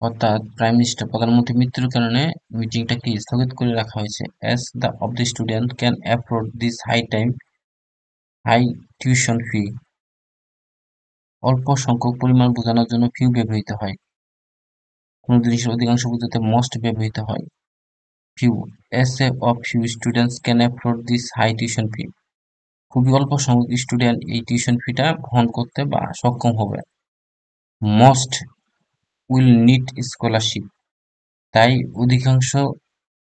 অর্থাৎ প্রাইম মিনিস্টার প্রধানমন্ত্রীর মৃত্যুর কারণে মিটিংটাকে স্থগিত করে রাখা হয়েছে। As the of the student can afford this high tuition fee. অল্প সংখ্যক পরিমাণ বোঝানোর জন্য ফিউ ব্যবহৃত হয়। কোনো জিনিসের অধিকাংশ বোঝাতে মস্ট ব্যবহৃত হয়। Few, as a of few students can afford this high tuition fee. খুবই অল্প সংখ্যক স্টুডেন্ট এই টিউশন ফিটা বহন করতে বা সক্ষম হবে। মস্ট উইল নিড স্কলারশিপ, তাই অধিকাংশ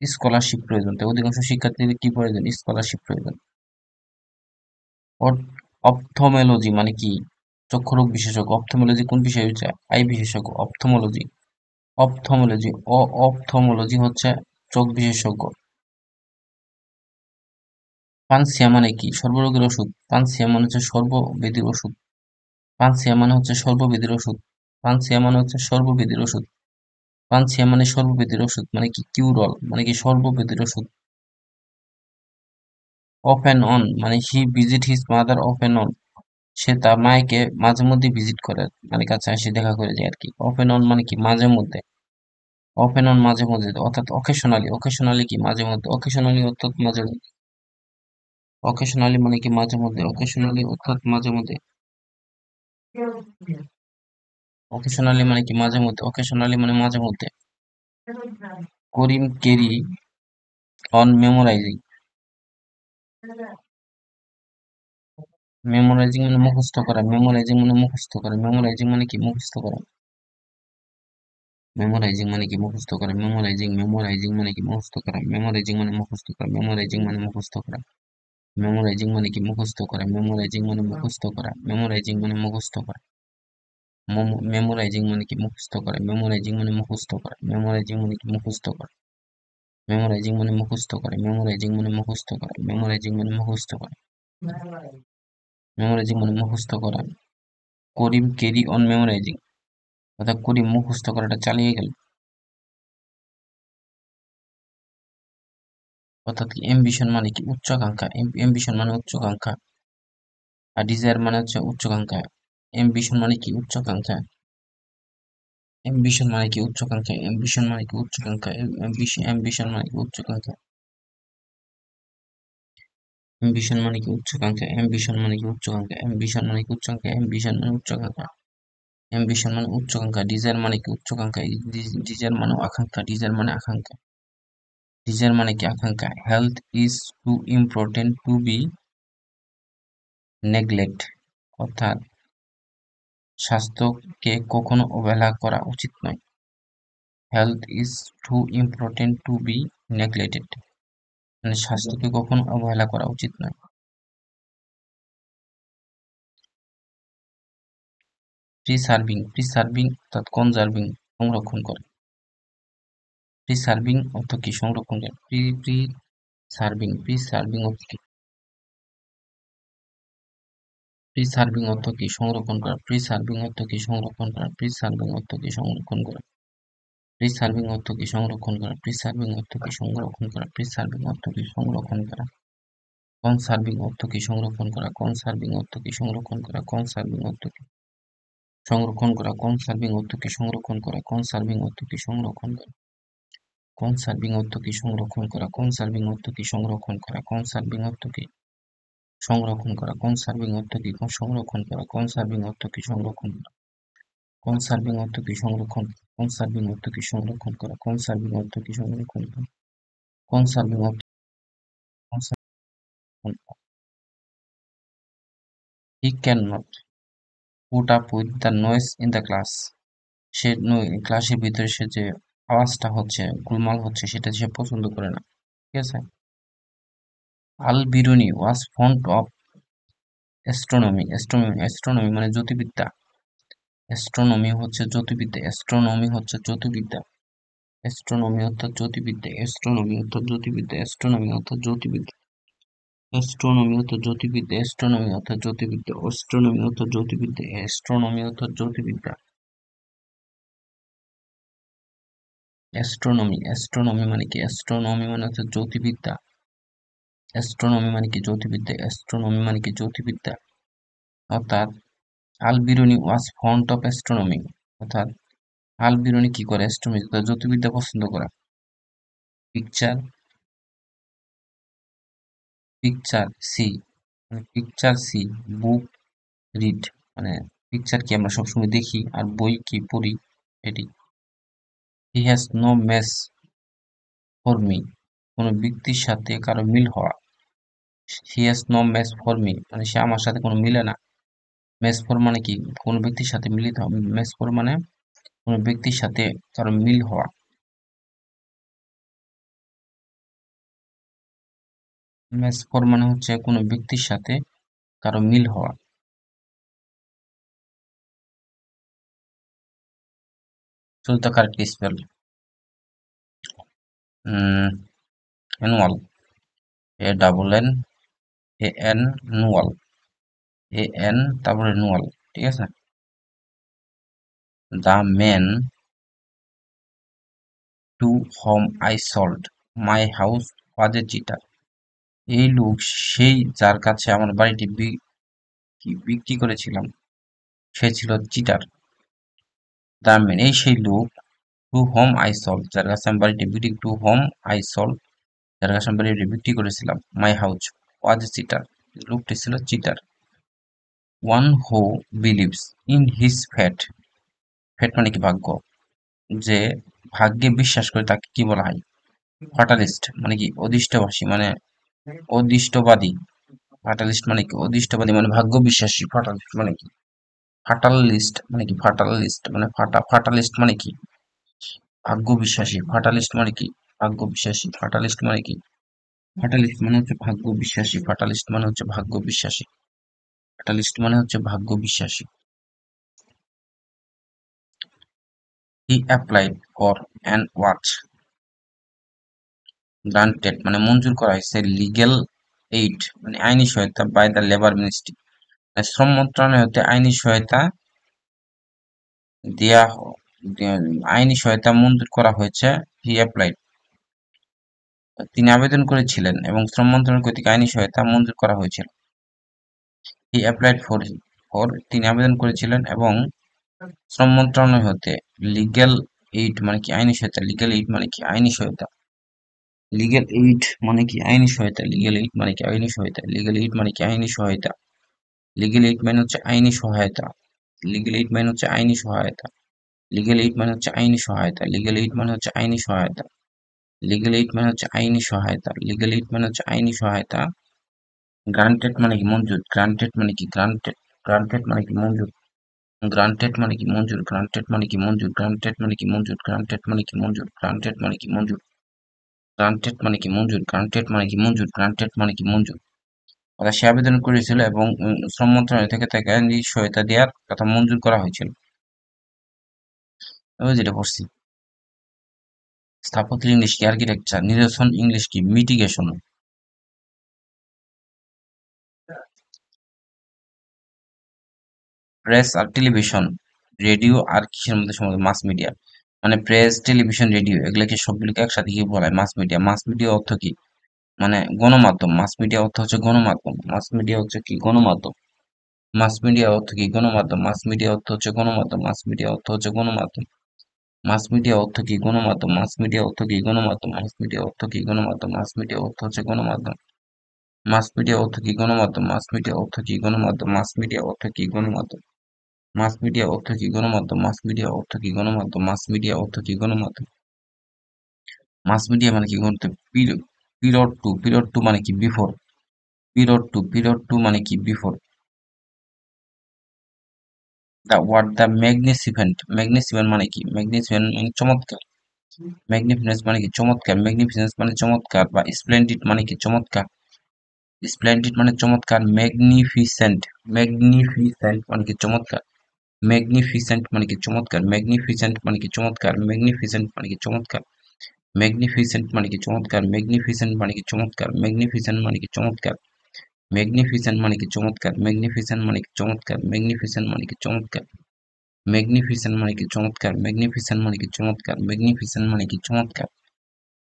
স্কলারশিপ প্রয়োজন, তাই অধিকাংশ শিক্ষার্থীদের কি প্রয়োজন? স্কলারশিপ প্রয়োজন। অপথমেলজি মানে কি? চক্ষুরোগ বিশেষজ্ঞ। অপথমেলজি কোন বিষয়ে হচ্ছে? আই বিশেষজ্ঞ। অপথমোলজি, অপথমোলজি, অপথমোলজি হচ্ছে চোখ বিশেষজ্ঞ। পানসিয়া মানে কি? সর্বরোগের ওষুধ। পানসিয়া মানে হচ্ছে সর্বব্যাধির ওষুধ। পানসিয়া মানে হচ্ছে সর্বব্যাধির ওষুধ। পানসিয়া মানে হচ্ছে সর্বব্যাধির ওষুধ। পানসিয়া মানে সর্বব্যাধির ওষুধ মানে কি? কিউরল মানে কি? সর্বব্যাধির ওষুধ। অফ অ্যান্ড অন মানে he visit his mother off and on, সে তার মাকে মাঝে মধ্যে ভিজিট করে, মানে কাছে আসে দেখা করে যায় আর কি। অফ অ্যান্ড অন মানে কি? মাঝে মধ্যে। অফ অ্যান্ড অন মাঝে মধ্যে, অর্থাৎ অকেশনালি। অকেশনালি কি? মাঝে মধ্যে। অকেশনালি অর্থাৎ মাঝে মধ্যে। অকেশনালি মানে কি? মাঝে মধ্যে। অকেশনালি অর্থাৎ মাঝে মধ্যে। অকেশনালি মানে কি? মাঝে মধ্যে। অকেশনালি মানে মাঝে মধ্যে। করিম কেরি অন মেমোরাইজিং। মেমোরাইজিং মানে মুখস্থ করা। মেমোরাইজিং মানে মুখস্থ করা। মেমোরাইজিং মানে কি? মুখস্থ করা। মেমোরাইজিং মানে কি? মুখস্থ করা। মেমোরাইজিং, মেমোরাইজিং মানে কি? মুখস্থ করা। মেমোরাইজিং মানে মুখস্থ করা। মেমোরাইজিং মানে মুখস্থ করা। মেমোরাইজিং মানে কি? মুখস্থ করা। মেমোরাইজিং মানে মুখস্থ করা। মেমোরাইজিং মানে মুখস্থ করা। মেমোরাইজিং মানে কি? মুখস্থ করা। মেমোরাইজিং মানে মুখস্থ করা। মেমোরাইজিং মানে কি? মুখস্থ করা। মেমোরাইজিং মানে মুখস্থ করা। মেমোরাইজিং মানে মুখস্থ করা। মেমোরাইজিং মানে মুখস্থ করা। মেমোরাইজিং মানে মুখস্থ করা। করিম ক্যারি অন মেমোরাইজিং, অর্থাৎ করিম মুখস্থ করাটা চালিয়ে গেল। অর্থাৎ কি? এমবিশন মানে কি? উচ্চাকাঙ্ক্ষা। এমবিশন মানে উচ্চাকাঙ্ক্ষা। আর ডিজায়ার মানে হচ্ছে উচ্চাকাঙ্ক্ষা। এমবিশন মানে কি? উচ্চাকাঙ্ক্ষা। এমবিশন মানে কি? উচ্চাকাঙ্ক্ষা। এমবিশন মানে কি? উচ্চাকাঙ্ক্ষা। এমবিশন মানে কি? উচ্চাকাঙ্ক্ষা। এমবিশন মানে কি? উচ্চাকাঙ্ক্ষা। এমবিশন মানে কি? উচ্চাকাঙ্ক্ষা। এমবিশন মানে কি? উচ্চাকাঙ্ক্ষা। এমবিশন মানে উচ্চাকাঙ্ক্ষা। এমবিশন মানে উচ্চাকাঙ্ক্ষা। ডিজায়ার মানে কি? উচ্চাকাঙ্ক্ষা। ডিজায়ার মানে আকাঙ্ক্ষা। ডিজায়ার মানে আকাঙ্ক্ষা। ডিজায়ার মানে কি? আকাঙ্ক্ষা। Health is too important to be neglect, অর্থাৎ স্বাস্থ্যকে কখনো অবহেলা করা উচিত নয়। Health is too important to be neglected, মানে স্বাস্থ্যকে কখনো অবহেলা করা উচিত নয়। প্রিসার্ভিং, প্রিসার্ভিং অর্থাৎ কনজার্ভিং, সংরক্ষণ করে। প্রিসার্ভিং অর্থ কি? সংরক্ষণ করে। প্রি সার্ভিং, প্রিসার্ভিং অর্থ কি? প্রিসার্ভিং অর্থ কি? সংরক্ষণ করা। প্রিসার্ভিং অর্থ কি? সংরক্ষণ করা। প্রিসার্ভিং অর্থ কি? সংরক্ষণ করা। প্রিসার্ভিং অর্থ কি? সংরক্ষণ করা। প্রিসার্ভিং অর্থ কি? সংরক্ষণ করা। প্রিসার্ভিং অর্থ কি? সংরক্ষণ করা। কনসার্ভিং অর্থ কি? সংরক্ষণ করা। কনসার্ভিং অর্থ কি? সংরক্ষণ করা। কনসার্ভিং অর্থ কি? সংরক্ষণ করা। কনসার্ভিং অর্থ কি? সংরক্ষণ করা। কনসার্ভিং অর্থ কি? সংরক্ষণ করা। কনসার্ভিং অর্থ কি? সংরক্ষণ করা। কনসার্ভিং অর্থ কি? সংরক্ষণ করা। কনসার্ভিং অর্থ কি? সংরক্ষণ করা। কনসার্ভিং অর্থ কি? সংরক্ষণ করা। কনসার্ভিং অর্থ কি? সংরক্ষণ করা। কনসার্ভিং অর্থ কি? সংরক্ষণ। কনসার্ভিং অর্থ কি? সংরক্ষণ করা। কনসার্ভিং অর্থ কি? সংরক্ষণ করা। কনসার্ভিং অর্থ সংরক্ষণ করা। He can not put up with the noise in the class. সে ক্লাসের ভিতরে সে যে আওয়াজটা হচ্ছে, গোলমাল হচ্ছে, সেটা সে পছন্দ করে না। ঠিক আছে। Al Biruni was fond of astronomy. Astronomy মানে জ্যোতির্বিদ্যা। অ্যাস্ট্রোনমি হচ্ছে জ্যোতির্বিদ্যা। অ্যাস্ট্রোনমি হচ্ছে জ্যোতির্বিদ্যা। অ্যাস্ট্রোনমি অর্থাৎ জ্যোতির্বিদ্যা, অ্যাস্ট্রোনমি অর্থাৎ জ্যোতির্বিদ্যা, অ্যাস্ট্রোনমি অর্থাৎ জ্যোতির্বিদ্যা, অ্যাস্ট্রোনমি অর্থাৎ জ্যোতির্বিদ্যা, অ্যাস্ট্রোনমি অর্থাৎ জ্যোতির্বিদ্যা, অ্যাস্ট্রোনমি অর্থাৎ জ্যোতির্বিদ্যা, অ্যাস্ট্রোনমি অর্থাৎ জ্যোতির্বিদ্যা, অ্যাস্ট্রোনমি, অ্যাস্ট্রোনমি মানে কি? অ্যাস্ট্রোনমি মানে হচ্ছে জ্যোতির্বিদ্যা, অ্যাস্ট্রোনমি মানে কি? জ্যোতির্বিদ্যা, অ্যাস্ট্রোনমি মানে কি? জ্যোতির্বিদ্যা, অর্থাৎ Albiruni was fond of astronomy, অর্থাৎ আলবিরুনি কি করে? অ্যাস্ট্রোনমি জ্যোতির্বিদ্যা পছন্দ করে। পিকচার, পিকচার সি, মানে পিকচার সি, বুক রিড, মানে পিকচার কি আমরা সবসময় দেখি আর বই কি পড়ি, এটি। He has no match for me, কোনো ব্যক্তির সাথে কারো মিল হওয়া। He has no match for me মানে সে আমার সাথে কোনো মিলে না। ম্যাচ ফর মানে কি? কোনো ব্যক্তির সাথে মিলিত হওয়া। ম্যাচ ফর মানে কোনো ব্যক্তির সাথে কারো মিল হওয়া। ম্যাচ ফর মানে হচ্ছে কোনো ব্যক্তির সাথে কারো মিল হওয়া। Choose the correct spell. Annual, A double N A N, nual, A N তারপরে নুয়াল, ঠিক আছে। The man to whom I sold my house was a cheater. এই লোক সেই যার কাছে আমার বাড়িটি বিক্রি করেছিলাম, সে ছিল চিটার। দ্য ম্যান এই সেই লোক, টু হোম আই সোল্ড যার কাছে আমি বাড়িটি বিক্রি, টু হোম আই সোল্ড যার কাছে আমি বাড়িটি বিক্রি করেছিলাম, মাই হাউস ওয়াজ এ চিটার, লোকটি ছিল cheater. One who believes in his fate, fate মানে কি? ভাগ্য। যে ভাগ্যে বিশ্বাস করে তাকে কি বলা হয়? ফাটালিস্ট মানে কি? অদৃষ্টবাসী, মানে অদৃষ্টবাদী। ফাটালিস্ট মানে কি? অদৃষ্টবাদী মানে ভাগ্য বিশ্বাসী। ফাটালিস্ট মানে কি? ফাটালিস্ট মানে কি? ফাটালিস্ট মানে ফাটালিস্ট মানে কি? ভাগ্য বিশ্বাসী। ফাটালিস্ট মানে কি? ভাগ্য বিশ্বাসী। ফাটালিস্ট মানে কি? ফাটালিস্ট মানে হচ্ছে ভাগ্য বিশ্বাসী। ফাটালিস্ট মানে হচ্ছে ভাগ্য বিশ্বাসী। ফাটালিস্ট মানে হচ্ছে ভাগ্য বিশ্বাসী। He applied for an watch granted মানে মঞ্জুর করা হয়েছে, লিগ্যাল এইড মানে আইনি সহায়তা, বাই দ্য লেবার মিনিস্ট্রি শ্রম মন্ত্রণালয় হতে আইনি সহায়তা দেয়া আইনি সহায়তা মঞ্জুর করা হয়েছে। হি অ্যাপ্লাইড তিনি আবেদন করেছিলেন এবং শ্রম মন্ত্রণালয় কর্তৃক আইনি সহায়তা মঞ্জুর করা হয়েছিল। হি অ্যাপ্লাইড ফর ফর তিনি আবেদন করেছিলেন এবং শ্রম মন্ত্রণালয় হতে লিগ্যাল এইড মানে কি? আইনি সহায়তা। লিগ্যাল এইড মানে কি? আইনি সহায়তা। লিগ্যাল এইড মানে কি? আইনি সহায়তা। লিগ্যাল এইড মানে কি? আইনি সহায়তা। লিগ্যাল এইড মানে কি? আইনি সহায়তা। লিগ্যাল এইড মানে হচ্ছে আইনি সহায়তা। লিগ্যাল এইড মানে হচ্ছে আইনি সহায়তা। লিগ্যাল এইড মানে হচ্ছে আইনি সহায়তা। লিগ্যাল এইড মানে হচ্ছে আইনি সহায়তা। লিগ্যাল এইড মানে হচ্ছে আইনি সহায়তা। লিগ্যাল এইড মানে হচ্ছে আইনি সহায়তা। গ্রান্টেড মানে কি? মঞ্জুর। গ্রান্টেড মানে কি? গ্রান্টেড, গ্রান্টেড মানে কি? মঞ্জুর। গ্রান্টেড মানে কি? মঞ্জুর। গ্রান্টেড মানে কি? মঞ্জুর। গ্রান্টেড মানে কি? মঞ্জুর। গ্রান্টেড মানে কি? মঞ্জুর। গ্রান্টেড মানে কি? মঞ্জুর। গ্রান্টেড মানে কি? মঞ্জুর। গ্রান্টেড মানে কি? মঞ্জুর। গ্রান্টেড মানে কি? মঞ্জুর। অর্থাৎ সে আবেদন করেছিল এবং শ্রম মন্ত্রণালয় থেকে তাকে আইনি সহায়তা দেওয়ার কথা মঞ্জুর করা হয়েছিল। আমি যেটা পড়ছি। স্থাপত্য ইংলিশ কি? আর্কিটেকচার। নিরসন ইংলিশ কি? মিটিগেশন। প্রেস আর টেলিভিশন, রেডিও আর কিসের মধ্যে সমাজ? Mass media. মানে প্রেস, টেলিভিশন, রেডিও এগুলোকে সবগুলোকে একসাথে কি বলা হয়? Mass media. মাস মিডিয়া অর্থ কি? মানে গণমাধ্যম। মাস মিডিয়া অর্থ হচ্ছে গণমাধ্যম। মাস মিডিয়া হচ্ছে কি? গণমাধ্যম। মাস মিডিয়া অর্থ কি? গণমাধ্যম। মাস মিডিয়া অর্থ হচ্ছে গণমাধ্যম। মাস মিডিয়া অর্থ হচ্ছে গণমাধ্যম। মাস মিডিয়া অর্থ কি? গণমাধ্যম। মাস মিডিয়া অর্থ কি? গণমাধ্যম। মাস মিডিয়া অর্থ কি? গণমাধ্যম। মাস মিডিয়া অর্থ হচ্ছে গণমাধ্যম। মাস মিডিয়া অর্থ কি? গণমাধ্যম। মাস মিডিয়া অর্থ কি? গণমাধ্যম। মাস মিডিয়া অর্থ কি? গণমাধ্যম। মাস মিডিয়া অর্থ কি? গণমাধ্যম। মাস মিডিয়া অর্থ কি? গণমাধ্যম। মাস মিডিয়া অর্থ কি? গণমাধ্যম। মাস মিডিয়া মানে কি? গণমাধ্যম। পিরিয়ড টু মানে কি? বিফোর। পিরিয়ড টু মানে কি? Before. The word the magnificent, magnificent মানে কি? ম্যাগনিফিসেন্ট মানে চমৎকার। ম্যাগনিফিসেন্স মানে কি? চমৎকার। ম্যাগনিফিসেন্স মানে চমৎকার বা স্প্লেন্ডিড মানে কি? চমৎকার। স্প্লেন্ডিড মানে চমৎকার। ম্যাগনিফিসেন্ট, ম্যাগনিফিসেন্ট মানে কি? চমৎকার। ম্যাগনিফিসেন্ট মানে কি চমৎকার, ম্যাগনিফিসেন্ট মানে কি চমৎকার, ম্যাগনিফিসেন্ট মানে কি চমৎকার, ম্যাগনিফিসেন্ট মানে কি চমৎকার, ম্যাগনিফিসেন্ট মানে কি চমৎকার, ম্যাগনিফিসেন্ট মানে কি চমৎকার, ম্যাগনিফিসেন্ট মানে কি চমৎকার, ম্যাগনিফিসেন্ট মানে কি চমৎকার, ম্যাগনিফিসেন্ট মানে কি চমৎকার, ম্যাগনিফিসেন্ট মানে কি চমৎকার, ম্যাগনিফিসেন্ট মানে কি চমৎকার, ম্যাগনিফিসেন্ট মানে কি চমৎকার।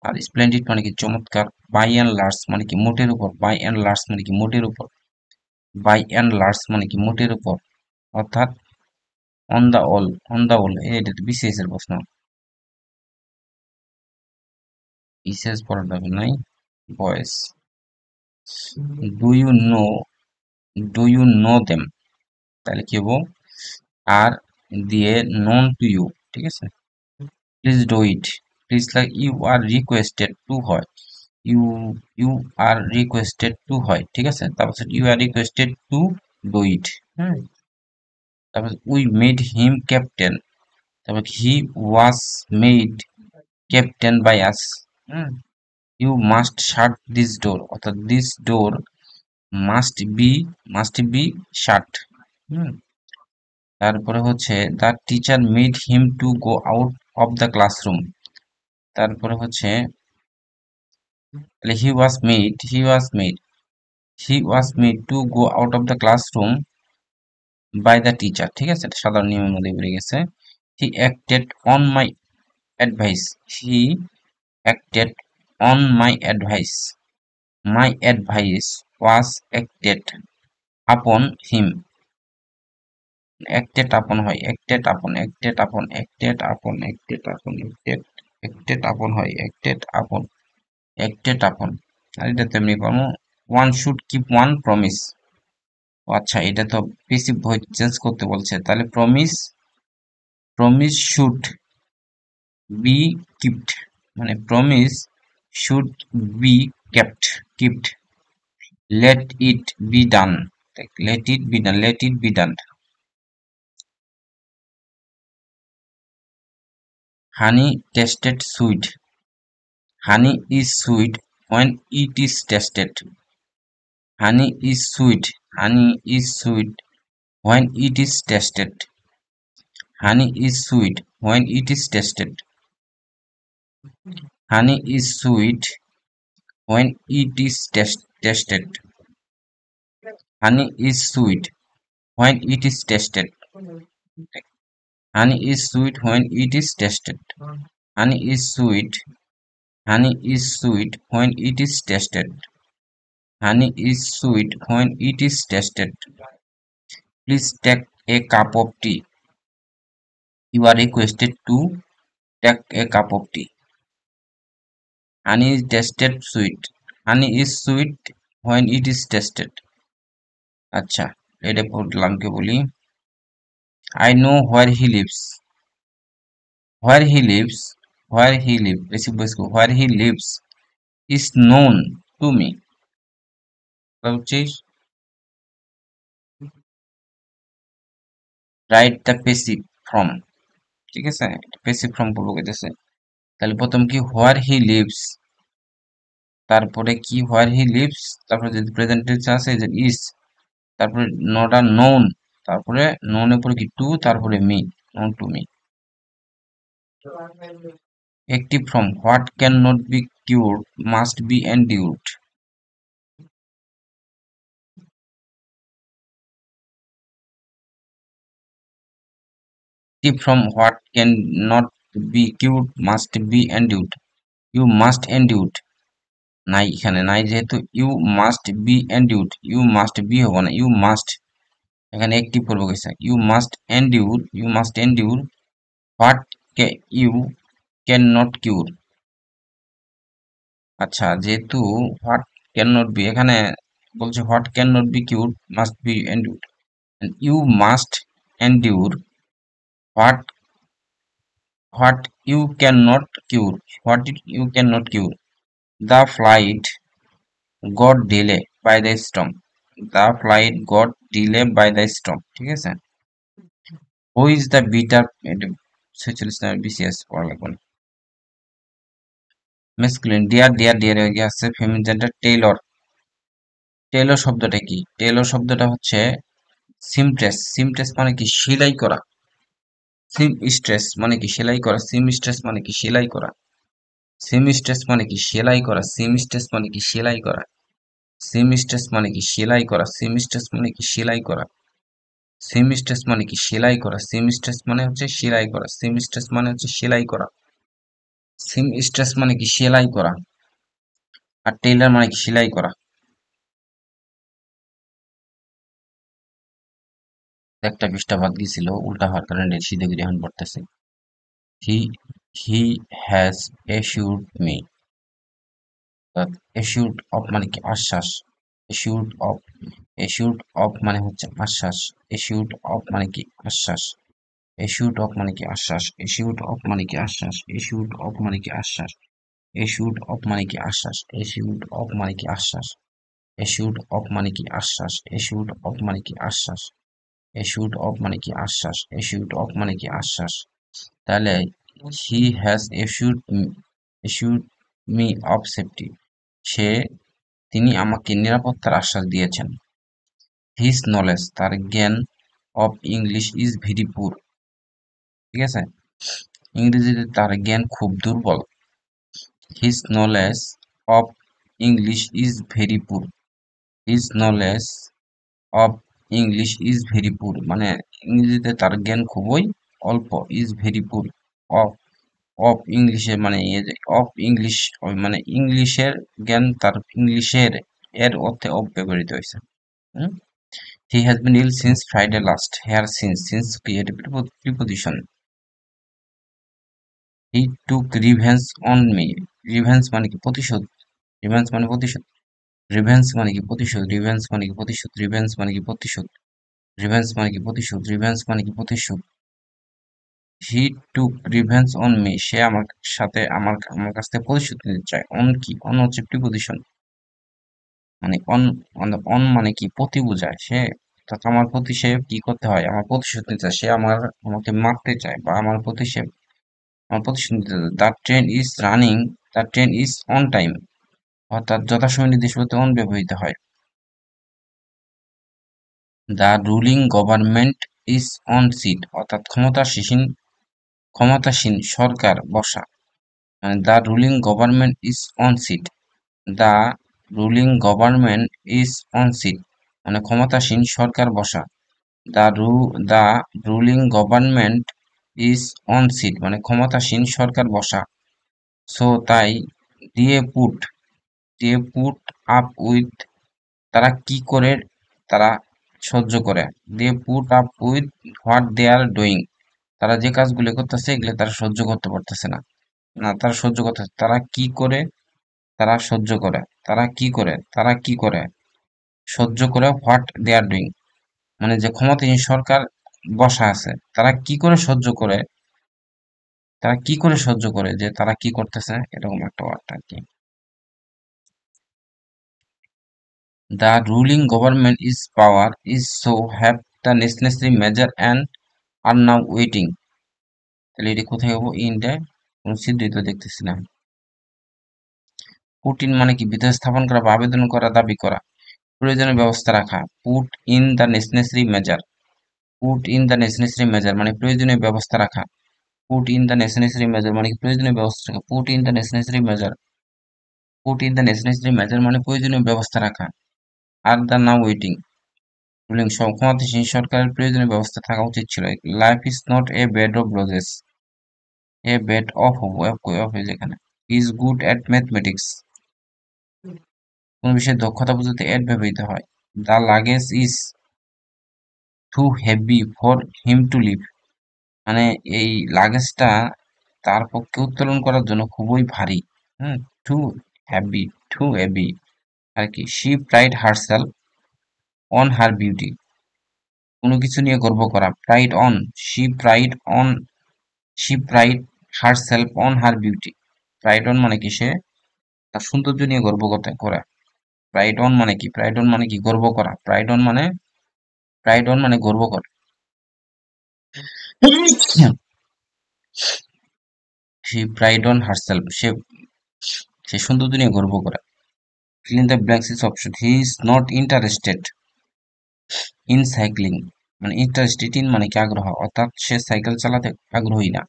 আর স্প্লেন্ডিড মানে কি চমৎকার, বাই অ্যান্ড লার্জ মানে কি মোটের উপর, বাই অ্যান্ড লার্জ মানে কি মোটের উপর, বাই অ্যান্ড লার্জ মানে কি মোটের উপর, অর্থাৎ on the whole, on the whole. এটা তো বিসিএস এর প্রশ্ন, বিসিএস পড়ার দরকার নাই। Voice, do you know, do you know them, তাহলে কি হবো, আর দিয়ে নন টু ইউ, ঠিক আছে। Please do it, please like you are requested to হয়, you you are requested to হয়, ঠিক আছে। তারপর you are requested to do it, হ্যাঁ। তারপর উই মেড হিম ক্যাপ্টেন, তারপর he was made captain by us, হ্যাঁ। You must shut this door, অর্থাৎ this door must be shut, hmm. তারপরে হচ্ছে the teacher made him to go out of the classroom, তারপরে হচ্ছে হি was made to go out of the classroom by the teacher, ঠিক আছে, এটা সাধারণ নিয়মের মধ্যে পড়ে গেছে। He acted on my advice, he acted on my advice, my advice was acted upon him, acted আপন হয়, অ্যাক্টেড আপন, অ্যাক্টেড আপন, অ্যাক্টেড আপন, অ্যাক্টেড আপন, অ্যাক্টেড আপন হয়, অ্যাক্টেড আপন, অ্যাক্টেড আপন। আর এটা তেমনি পাবো, one should keep one promise. আচ্ছা, এটা তো পেসিভ ভয়েস চেঞ্জ করতে বলছে, তাহলে promise, promise should be keeped, মানে promise should be kept, keeped. Let it be done, let it be done, let it be done. Honey tasted sweet, honey is sweet when it is tasted, honey is sweet, honey is sweet when it is tasted, honey is sweet when it is tasted, honey is sweet when it is tasted, honey is sweet when it is tasted, honey is sweet when it is tasted, honey is sweet, honey is sweet when it is tasted, honey is sweet when it is tasted. Please take a cup of tea, you are requested to take a cup of tea. Honey is tasted sweet, honey is sweet when it is tasted. আচ্ছা, এটা পড়লাম কে বলি, I know where he lives, where he lives, where he lives, বেশি বসবো, where he lives is known to me, বুঝছিস, write the passive from, ঠিক আছে, passive form পড়বো কেটেছে। তাহলে প্রথম কি হোয়ার হি লিভস, তারপরে কি হোয়ার হি লিভস, তারপরে যদি প্রেজেন্ট টেন্স আছে যে ইজ, তারপরে নট আর নোন, তারপরে নোনের পরে কি টু, তারপরে me, known to me. Active form, what can not be cured must be endured, active form, what can not be cured must be endured, you must endured, নাই এখানে নাই যেহেতু you must be endured, you must be হবো না, you must, এখানে active করবো গেছে, you must endure, you must endure what you can not cure. আচ্ছা, যেহেতু হোয়াট ক্যান নট বি, এখানে বলছে what can not be cure must be endure, you must endure what, what you can not cure, what you can not cure. The flight got delay by the storm, the flight got delay by the storm, ঠিক আছে। Who is the bitter, এটা 46 number BCS পড়া লাগবে না। Masculine, deer, deer deer হয়ে গিয়ে feminine gender Taylor, Taylor শব্দটা কি, টেইলর শব্দটা হচ্ছে সিমট্রেস, সিমট্রেস মানে কি সেলাই করা। সিম স্ট্রেস মানে কি সেলাই করা। সিম স্ট্রেস মানে কি সেলাই করা। সিম স্ট্রেস মানে কি সেলাই করা। সিম স্ট্রেস মানে কি সেলাই করা। সিম স্ট্রেস মানে কি সেলাই করা। সিম স্ট্রেস মানে কি সেলাই করা। সিম স্ট্রেস মানে কি সেলাই করা। সিম স্ট্রেস মানে হচ্ছে সেলাই করা। সিম স্ট্রেস মানে হচ্ছে সেলাই করা। সিম স্ট্রেস মানে কি সেলাই করা। আর টেইলার মানে কি সেলাই করা। একটা পৃষ্ঠা বাদ গিয়েছিল উল্টা হওয়ার কারণে সিধে করে এখন পড়তেছে। হি হি হ্যাজ এসিউড মি। এসিউড অফ মানে কি আশ্বাস। এসিউড অফ, এসিউড অফ মানে হচ্ছে আশ্বাস। এসিউড অফ মানে কি আশ্বাস। এসিউড অফ মানে কি আশ্বাস। এসিউড অফ মানে কি আশ্বাস। এসিউড অফ মানে কি আশ্বাস। এসিউড অফ মানে কি আশ্বাস। এসিউড অফ মানে কি আশ্বাস। এসিউড অফ মানে কি আশ্বাস। এসিউড অফ মানে কি আশ্বাস। এসিউড অফ মানে কি আশ্বাস। এসিউড অফ মানে কি আশ্বাস। তাহলে he has assured me of safety. সে তিনি আমাকে নিরাপত্তার আশ্বাস দিয়েছেন। হিজ নলেজ তার জ্ঞান অফ ইংলিশ ইজ ভেরি পুর। ঠিক আছে, ইংরেজিতে তার জ্ঞান খুব দুর্বল। His knowledge of English is very poor. His knowledge of English is very poor মানে ইংরেজিতে তার জ্ঞান খুবই অল্প। Is very poor. Of, of ইংলিশে মানে অফ ইংলিশ মানে ইংলিশের জ্ঞান তার ইংলিশের এর অর্থে অফ ব্যবহৃত হয়েছে। He has been ill since Friday last. Here since, since create preposition. He took revenge on me. Revenge মানে কি প্রতিশোধ। রিভেঞ্জ মানে প্রতিশোধ। রিভেঞ্জ মানে কি প্রতিশোধ। রিভেঞ্জ মানে কি প্রতিশোধ। রিভেঞ্জ মানে কি প্রতিশোধ। রিভেঞ্জ মানে কি প্রতিশোধ। রিভেঞ্জ মানে কি প্রতিশোধ। হি টুক রিভেঞ্জ অন মি। সে আমার সাথে আমার কাছ থেকে প্রতিশোধ নিতে চায়। অন কি, অন হচ্ছে প্রিপোজিশন। মানে অন, অন মানে কি প্রতি বোঝায়। সে অর্থাৎ আমার প্রতি সে কি করতে হয়, আমার প্রতিশোধ নিতে চায়। সে আমাকে মারতে চায় বা আমার প্রতি সে আমার প্রতিশোধ নিতে চায়। The train is running, the train is on time. অর্থাৎ যথাসময়ে নির্দেশ করতে অন ব্যবহৃত হয়। The ruling government is on seat. অর্থাৎ ক্ষমতাসীন সরকার বসা। মানে the ruling government is on seat. The ruling government is on seat মানে ক্ষমতাসীন সরকার বসা। The ruling government is on seat মানে ক্ষমতাসীন সরকার বসা। সো তাই দিয়ে পুট, দিয়ে পুট আপ উইথ, তারা কি করে, তারা সহ্য করে। দিয়ে put up with what they are doing. তারা যে কাজগুলো করতেছে এগুলো তারা সহ্য করতে পারতেছে না। না তারা সহ্য করতে, তারা কি করে, তারা সহ্য করে, তারা কি করে, তারা কি করে সহ্য করে হোয়াট দে আর ডুইং মানে যে ক্ষমতাসীন সরকার বসা আছে তারা কি করে সহ্য করে, তারা কি করে সহ্য করে যে তারা কি করতেছে এরকম একটা ওয়ার্ড আর কি। The ruling government is power is so have the necessary measure and are now waiting. তাহলে এটি কোথায় হবো, ইন্ডিয়া, কোন সিদ্ধি তো দেখতেছি না। পুট ইন মানে কি ভিতরে স্থাপন করা বা আবেদন করা, দাবি করা, প্রয়োজনীয় ব্যবস্থা রাখা। Put in the necessary measure. Put in the necessary measure মানে প্রয়োজনীয় ব্যবস্থা রাখা। Put in the necessary measure মানে কি প্রয়োজনীয় ব্যবস্থা রাখা। Put in the necessary measure, put in the necessary measure মানে প্রয়োজনীয় ব্যবস্থা রাখা। Are the now waiting ruling ক্ষমতাসীন সরকারের প্রয়োজনীয় ব্যবস্থা থাকা উচিত ছিল। Life is not a bed of roses. A bed of হবো অফ যেখানে। ইজ গুড অ্যাট ম্যাথমেটিক্স কোন বিষয়ে দক্ষতা বোঝাতে এট ব্যবহৃত হয়। The luggage is too heavy for him to leave মানে এই লাগেজটা তার পক্ষে উত্তোলন করার জন্য খুবই ভারী। হুম, টু হেভি, টু হেভি আর কি। She pride herself on her beauty কোনো কিছু নিয়ে গর্ব করা। Pride on, she pride on, she pride herself on her beauty. Pride on মানে কি সে তার সৌন্দর্য নিয়ে গর্ব করতে করে। প্রাইড অন মানে কি, প্রাইড অন মানে কি গর্ব করা। প্রাইড অন মানে, প্রাইড অন মানে গর্ব করা। শি প্রাইড অন হারসেলফ সে সে সৌন্দর্য নিয়ে গর্ব করে। fill in the blanks is option. He is not interested. In cycling মানে ইন্টারেস্টেড ইন মানে কি আগ্রহ, অর্থাৎ সে সাইকেল চালাতে আগ্রহী না।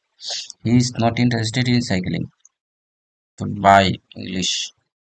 He is not interested in cycling. তো বাই ইংলিশ।